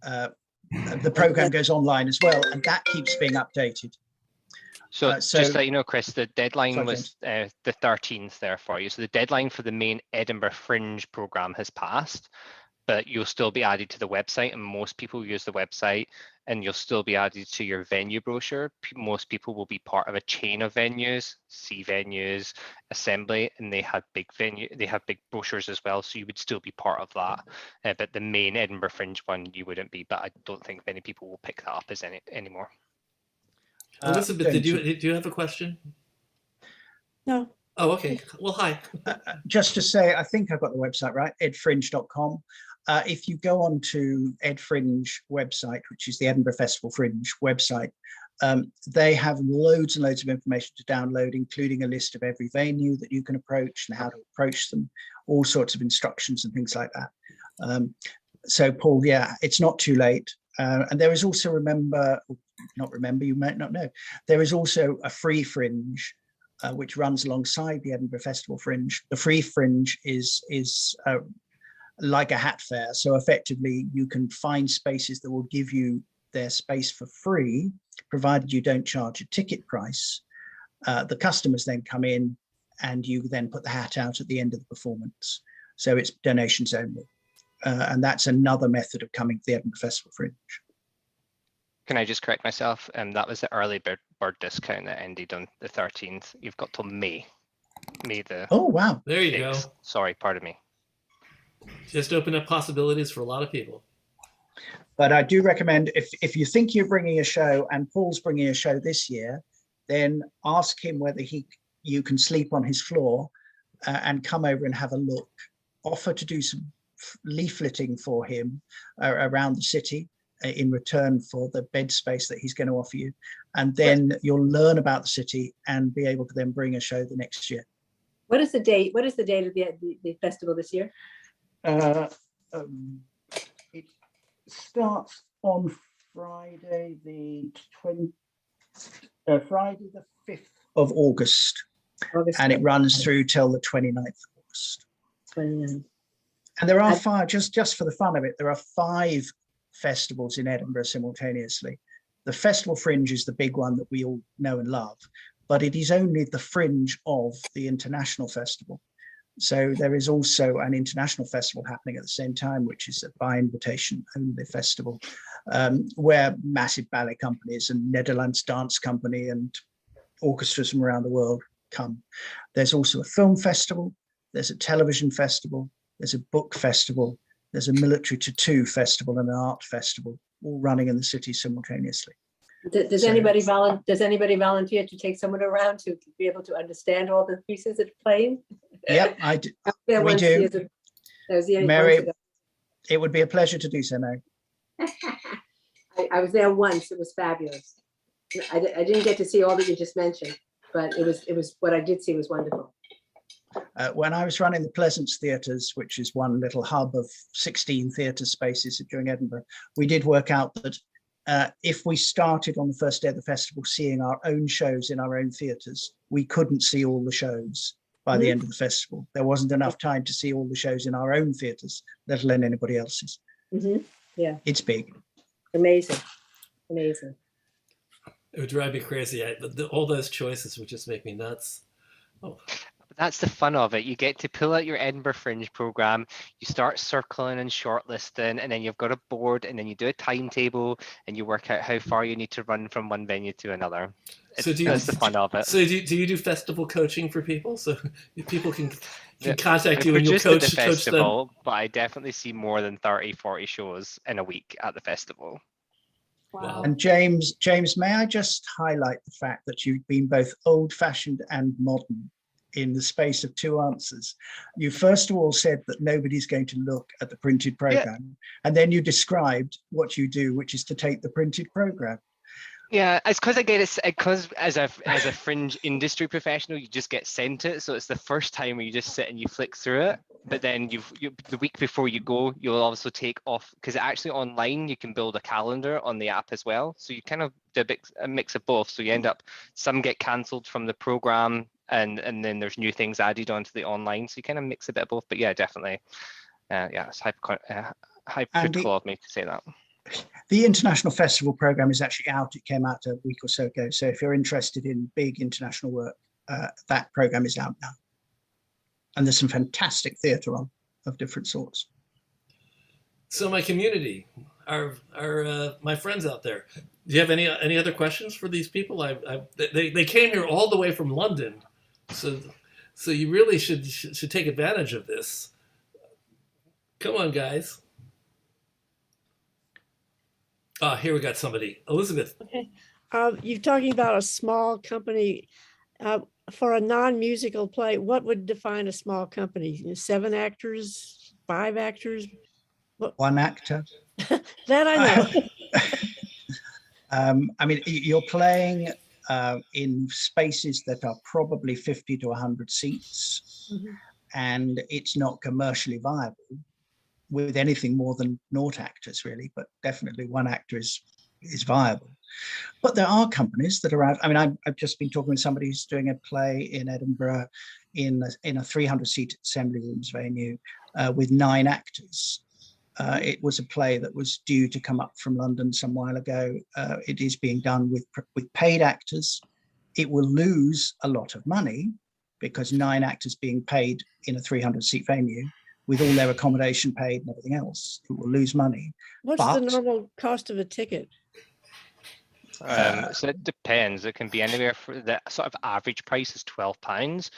The program goes online as well, and that keeps being updated. So just to let you know, Chris, the deadline was the 13th there for you. So the deadline for the main Edinburgh Fringe programme has passed, but you'll still be added to the website, and most people use the website, and you'll still be added to your venue brochure. Most people will be part of a chain of venues, C venues, Assembly, and they have big brochures as well, so you would still be part of that. But the main Edinburgh Fringe one, you wouldn't be, but I don't think many people will pick that up as anymore. Elizabeth, did you have a question? No. Oh, okay. Well, hi. Just to say, I think I've got the website right, edfringe.com. If you go on to EdFringe website, which is the Edinburgh Festival Fringe website, they have loads and loads of information to download, including a list of every venue that you can approach and how to approach them, all sorts of instructions and things like that. So Paul, yeah, it's not too late. And there is also, you might not know, there is also a free Fringe, which runs alongside the Edinburgh Festival Fringe. The free Fringe is like a hat fair. So effectively, you can find spaces that will give you their space for free, provided you don't charge a ticket price. The customers then come in and you then put the hat out at the end of the performance. So it's donations only. And that's another method of coming to the Edinburgh Festival Fringe. Can I just correct myself? That was the early bird discount that ended on the 13th. You've got till May. Oh, wow. There you 6th. go. Sorry, pardon me. Just open up possibilities for a lot of people. But I do recommend, if you think you're bringing a show and Paul's bringing a show this year, then ask him whether you can sleep on his floor and come over and have a look. Offer to do some leafleting for him around the city in return for the bed space that he's going to offer you. And then you'll learn about the city and be able to then bring a show the next year. What is the date? What is the date of the festival this year? It starts on Friday the 5th of August, and it runs through till the 29th of August. 29th. And there are five, just for the fun of it, there are 5 festivals in Edinburgh simultaneously. The Festival Fringe is the big one that we all know and love, but it is only the fringe of the International Festival. So there is also an international festival happening at the same time, which is a by invitation only festival, where massive ballet companies and Netherlands Dance Company and orchestras from around the world come. There's also a film festival, there's a television festival, there's a book festival, there's a military tattoo festival and an art festival, all running in the city simultaneously. Does anybody volunteer to take someone around to be able to understand all the pieces that are playing? Yep, we do. Mary, it would be a pleasure to do so, Mary. I was there once. It was fabulous. I didn't get to see all that you just mentioned, but it was what I did see was wonderful. When I was running the Pleasance Theatres, which is one little hub of 16 theatre spaces during Edinburgh, we did work out that if we started on the first day of the festival seeing our own shows in our own theatres, we couldn't see all the shows by the end of the festival. There wasn't enough time to see all the shows in our own theatres, let alone anybody else's. Yeah, it's big. Amazing, amazing. It would drive me crazy. All those choices would just make me nuts. Oh. That's the fun of it. You get to pull out your Edinburgh Fringe program, you start circling and shortlisting, and then you've got a board, and then you do a timetable, and you work out how far you need to run from one venue to another. That's the fun of it. So do you do festival coaching for people? So people can contact you and you'll coach the festival, them? But I definitely see more than 30, 40 shows in a week at the festival. Wow. And James, may I just highlight the fact that you've been both old-fashioned and modern in the space of 2 answers. You first of all said that nobody's going to look at the printed program, and then you described what you do, which is to take the printed program. Yeah, it's because I get it. Because as a fringe industry professional, you just get sent it. So it's the first time where you just sit and you flick through it. But then the week before you go, you'll also take off, because actually online you can build a calendar on the app as well. So you kind of do a mix of both. So you end up, some get cancelled from the program, and then there's new things added onto the online. So you kind of mix a bit of both. But yeah, definitely, it's hypocritical of me to say that. The International Festival program is actually out. It came out a week or so ago. So if you're interested in big international work, that program is out now. And there's some fantastic theatre on of different sorts. So my community, my friends out there, do you have any other questions for these people? They came here all the way from London, so you really should take advantage of this. Come on, guys. Here we got somebody. Elizabeth. Okay. You're talking about a small company. For a non-musical play, what would define a small company? 7 actors, 5 actors? What? 1 actor. That I know. I mean, you're playing in spaces that are probably 50 to 100 seats, and it's not commercially viable with anything more than 0 actors, really, but definitely 1 actor is viable. But there are companies that are out. I mean, I've just been talking with somebody who's doing a play in Edinburgh in a 300-seat Assembly Rooms venue with 9 actors. It was a play that was due to come up from London some while ago. It is being done with paid actors. It will lose a lot of money because 9 actors being paid in a 300-seat venue with all their accommodation paid and everything else, it will lose money. What's the But normal cost of a ticket? So it depends. It can be anywhere for the sort of average price is £12.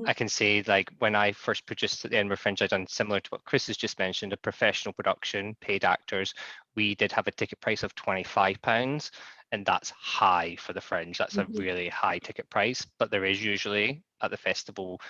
I can say, like, when I first produced at the Edinburgh Fringe, I done similar to what Chris has just mentioned, a professional production, paid actors. We did have a ticket price of £25, and that's high for the Fringe. That's a really high ticket price, but there is usually at the festival,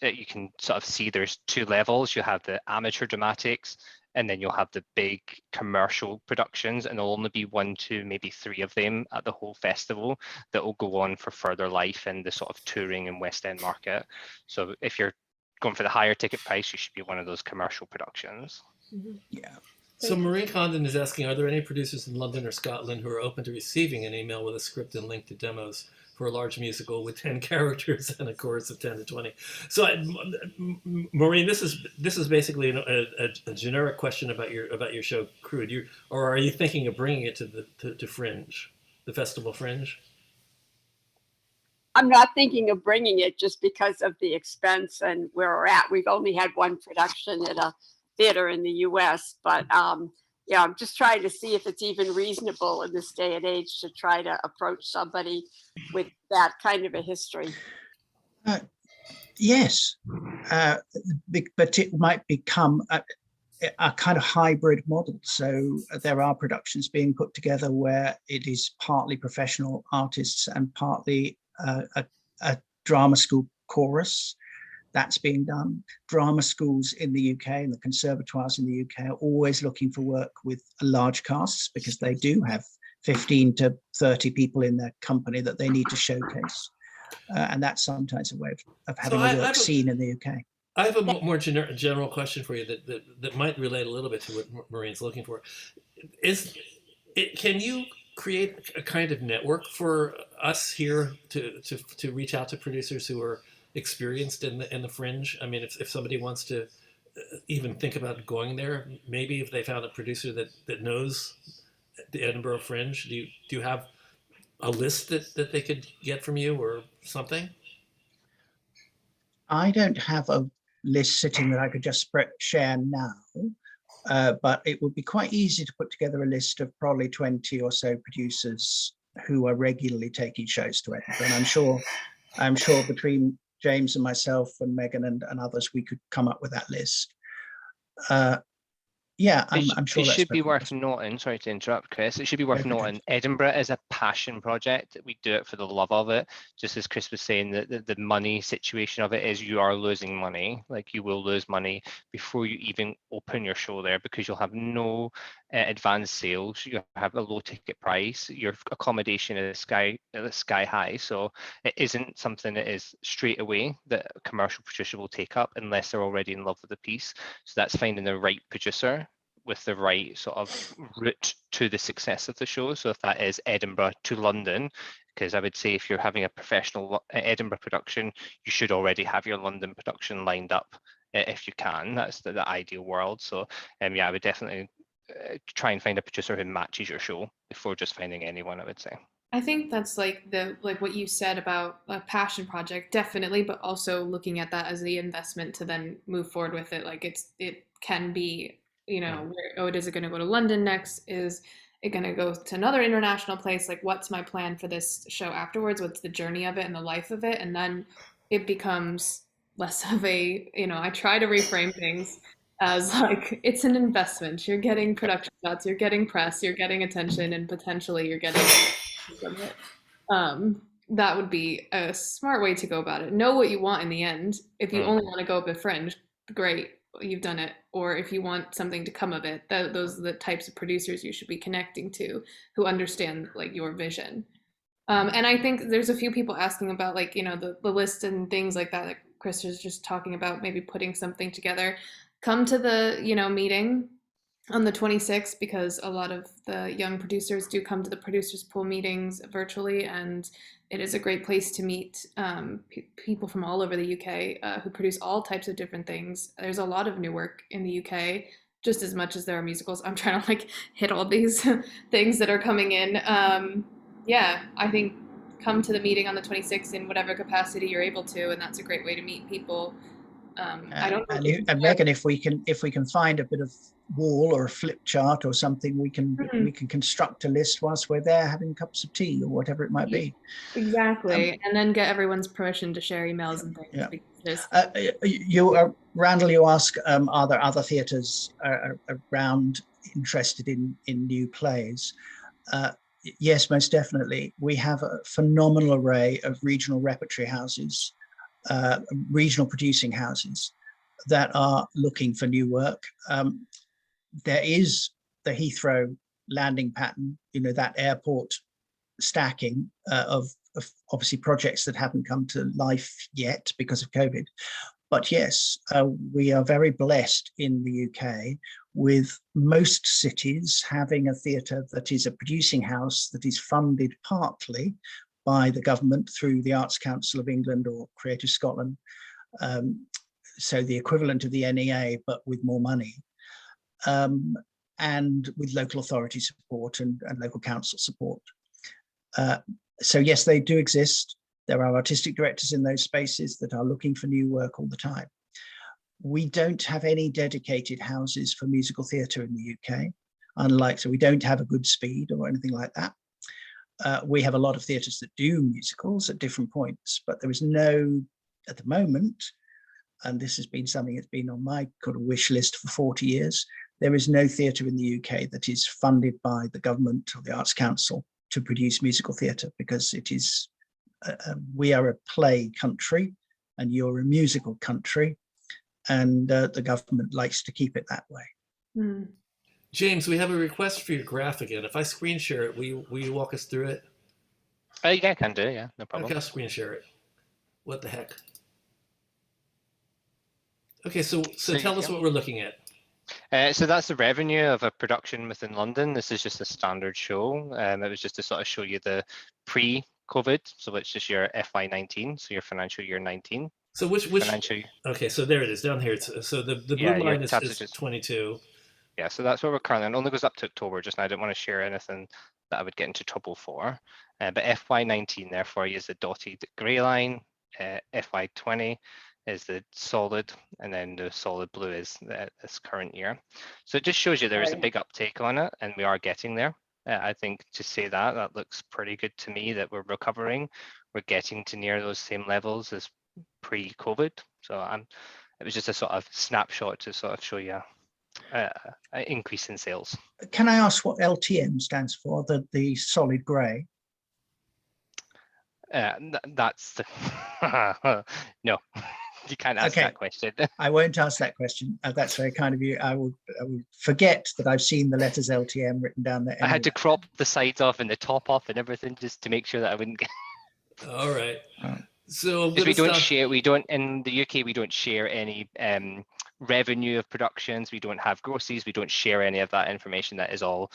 you can sort of see there's 2 levels. You have the amateur dramatics, and then you'll have the big commercial productions, and there'll only be 1, 2, maybe 3 of them at the whole festival that will go on for further life in the sort of touring and West End market. So if you're going for the higher ticket price, you should be one of those commercial productions. yeah. So Maureen Condon is asking, are there any producers in London or Scotland who are open to receiving an email with a script and link to demos for a large musical with 10 characters and a chorus of 10 to 20? So Maureen, this is basically a generic question about your show, Crude. Or are you thinking of bringing it to Fringe, the festival Fringe? I'm not thinking of bringing it just because of the expense and where we're at. We've only had 1 production at a theater in the US, but yeah, I'm just trying to see if it's even reasonable in this day and age to try to approach somebody with that kind of a history. Yes, but it might become a kind of hybrid model. So there are productions being put together where it is partly professional artists and partly a drama school chorus. That's being done. Drama schools in the UK and the conservatoires in the UK are always looking for work with large casts because they do have 15 to 30 people in their company that they need to showcase. And that's sometimes a way of having a work scene in the UK. I have a more general question for you that might relate a little bit to what Maureen's looking for. Can you create a kind of network for us here to reach out to producers who are experienced in the Fringe? I mean, if somebody wants to even think about going there, maybe if they found a producer that knows the Edinburgh Fringe, do you have a list that they could get from you or something? I don't have a list sitting that I could just share now, but it would be quite easy to put together a list of probably 20 or so producers who are regularly taking shows to Edinburgh. And I'm sure between James and myself and Megan and others, we could come up with that list. Yeah, I'm sure it that's should be worth possible. noting, sorry to interrupt, Chris, it should be worth noting Edinburgh is a passion project. We do it for the love of it. Just as Chris was saying, the money situation of it is you are losing money. Like, you will lose money before you even open your show there because you'll have no advanced sales. You have a low ticket price. Your accommodation is sky high. So it isn't something that is straight away that a commercial producer will take up unless they're already in love with the piece. So that's finding the right producer with the right sort of route to the success of the show. So if that is Edinburgh to London, because I would say if you're having a professional Edinburgh production, you should already have your London production lined up if you can. That's the ideal world. So yeah, I would definitely try and find a producer who matches your show before just finding anyone, I would say. I think that's like what you said about a passion project, definitely, but also looking at that as the investment to then move forward with it. Like it can be, you know, is it going to go to London next? Is it going to go to another international place? Like, what's my plan for this show afterwards? What's the journey of it and the life of it? And then it becomes less of a, you know, I try to reframe things as like, it's an investment. You're getting production shots, you're getting press, you're getting attention, and potentially you're getting from it. That would be a smart way to go about it. Know what you want in the end. If you only want to go up a Fringe, great, you've done it. Or if you want something to come of it, those are the types of producers you should be connecting to who understand like your vision. And I think there's a few people asking about like, you know, the list and things like that Chris was just talking about, maybe putting something together. Come to the, you know, meeting on the 26th, because a lot of the young producers do come to the producers pool meetings virtually, and it is a great place to meet people from all over the UK who produce all types of different things. There's a lot of new work in the UK, just as much as there are musicals. I'm trying to like hit all these things that are coming in. Yeah, I think come to the meeting on the 26th in whatever capacity you're able to, and that's a great way to meet people. I don't know. And Megan, if we can find a bit of wall or a flip chart or something, we can construct a list whilst we're there having cups of tea or whatever it might be. Exactly, and then get everyone's permission to share emails and things. Yeah. Because Randall, you ask, are there other theatres around interested in new plays? Yes, most definitely. We have a phenomenal array of regional repertory houses, regional producing houses that are looking for new work. There is the Heathrow landing pattern, that airport stacking of obviously projects that haven't come to life yet because of COVID. But yes, we are very blessed in the UK with most cities having a theatre that is a producing house that is funded partly by the government through the Arts Council of England or Creative Scotland. So the equivalent of the NEA, but with more money. And with local authority support and local council support. So yes, they do exist. There are artistic directors in those spaces that are looking for new work all the time. We don't have any dedicated houses for musical theatre in the UK, so we don't have a Good Speed or anything like that. We have a lot of theatres that do musicals at different points, but there is no, at the moment, and this has been something that's been on my kind of wish list for 40 years, there is no theatre in the UK that is funded by the government or the Arts Council to produce musical theatre, because it is, we are a play country and you're a musical country, and the government likes to keep it that way. James, we have a request for your graph again. If I screen share it, will you walk us through it? Yeah, I can do, yeah, no problem. Okay, I'll screen share it. What the heck? Okay, so tell us what we're looking at. So that's the revenue of a production within London. This is just a standard show. It was just to sort of show you the pre-COVID, so it's just your FY19, so your financial year 19. So which financial year? Okay, so there it is down here. So the blue line is 22. Yeah, so that's where we're currently. It only goes up to October. Just now, I didn't want to share anything that I would get into trouble for. But FY19 therefore is the dotted grey line. FY20 is the solid, and then the solid blue is this current year. So it just shows you there is a big uptake on it, and we are getting there. I think to say that looks pretty good to me, that we're recovering. We're getting to near those same levels as pre-COVID. So it was just a sort of snapshot to sort of show you an increase in sales. Can I ask what LTM stands for, the solid grey? That's the no. You can't ask that question. I won't ask that question. That's very kind of you. I will forget that I've seen the letters LTM written down there. Anyway. I had to crop the sides off and the top off and everything just to make sure that I wouldn't get. All right. So we don't share. We don't in the UK. We don't share any revenue of productions. We don't have grosses. We don't share any of that information. That is all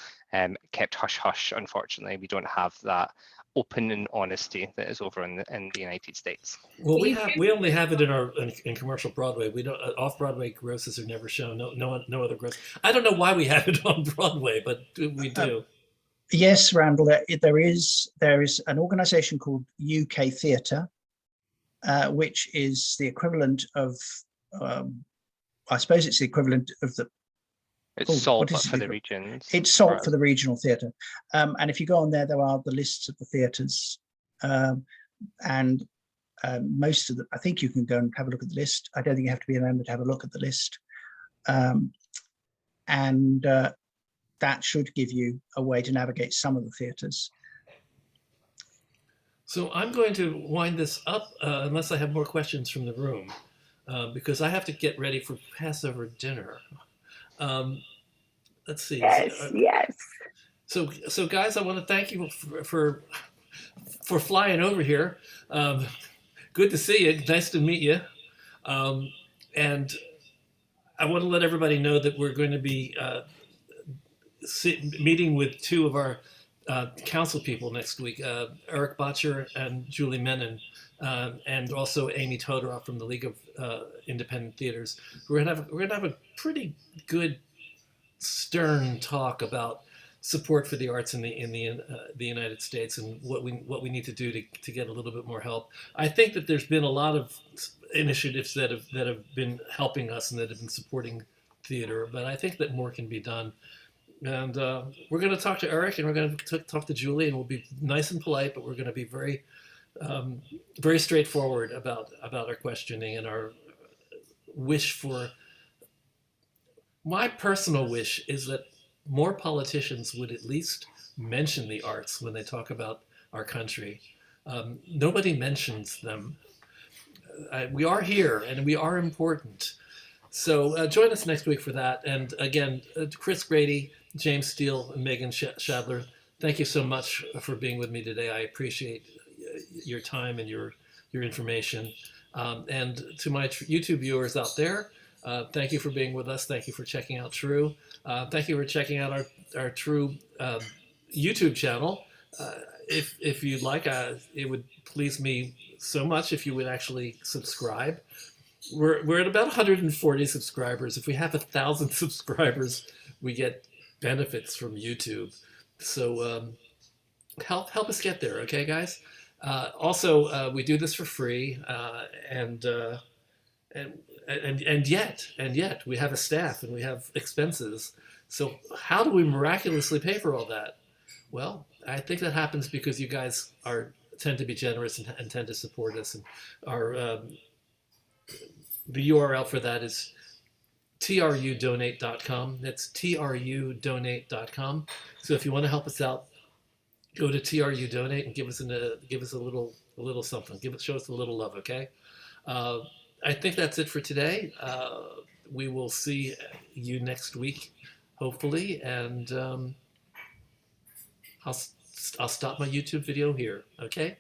kept hush hush. Unfortunately, we don't have that open and honesty that is over in the United States. Well, we only have it in commercial Broadway. We don't off Broadway grosses are never shown. No other gross. I don't know why we have it on Broadway, but we do. Yes, Randall. There is an organisation called UK Theatre, which is the equivalent of. I suppose it's the equivalent of the. It's SALT for the regions. It's SALT for the regional theatre. And if you go on there, there are the lists of the theatres. And most of them, I think you can go and have a look at the list. I don't think you have to be a member to have a look at the list. And that should give you a way to navigate some of the theatres. So I'm going to wind this up unless I have more questions from the room, because I have to get ready for Passover dinner. Let's see. Yes. So guys, I want to thank you for flying over here. Good to see you. Nice to meet you. And I want to let everybody know that we're going to be meeting with two of our council people next week, Eric Botcher and Julie Menon, and also Amy Todoroff from the League of Independent Theaters. We're gonna have a pretty good, stern talk about support for the arts in the United States, and what we need to do to get a little bit more help. I think that there's been a lot of initiatives that have been helping us and that have been supporting theater, but I think that more can be done. And we're going to talk to Eric, and we're going to talk to Julie, and we'll be nice and polite, but we're going to be very very straightforward about our questioning and our wish for. My personal wish is that more politicians would at least mention the arts when they talk about our country. Nobody mentions them. We are here and we are important. So join us next week for that. And again, Chris Grady, James Steele, and Megan Schadler, thank you so much for being with me today. I appreciate your time and your information. And to my YouTube viewers out there, thank you for being with us. Thank you for checking out True. Thank you for checking out our True YouTube channel. If you'd like, it would please me so much if you would actually subscribe. We're at about 140 subscribers. If we have 1,000 subscribers, we get benefits from YouTube. So help us get there, okay, guys? Also, we do this for free, and yet we have a staff and we have expenses. So how do we miraculously pay for all that? Well, I think that happens because you guys tend to be generous and tend to support us. And the URL for that is trudonate.com. That's trudonate.com. So if you want to help us out, go to trudonate and give us a little something. Show us a little love, okay? I think that's it for today. We will see you next week, hopefully, and I'll stop my YouTube video here, okay?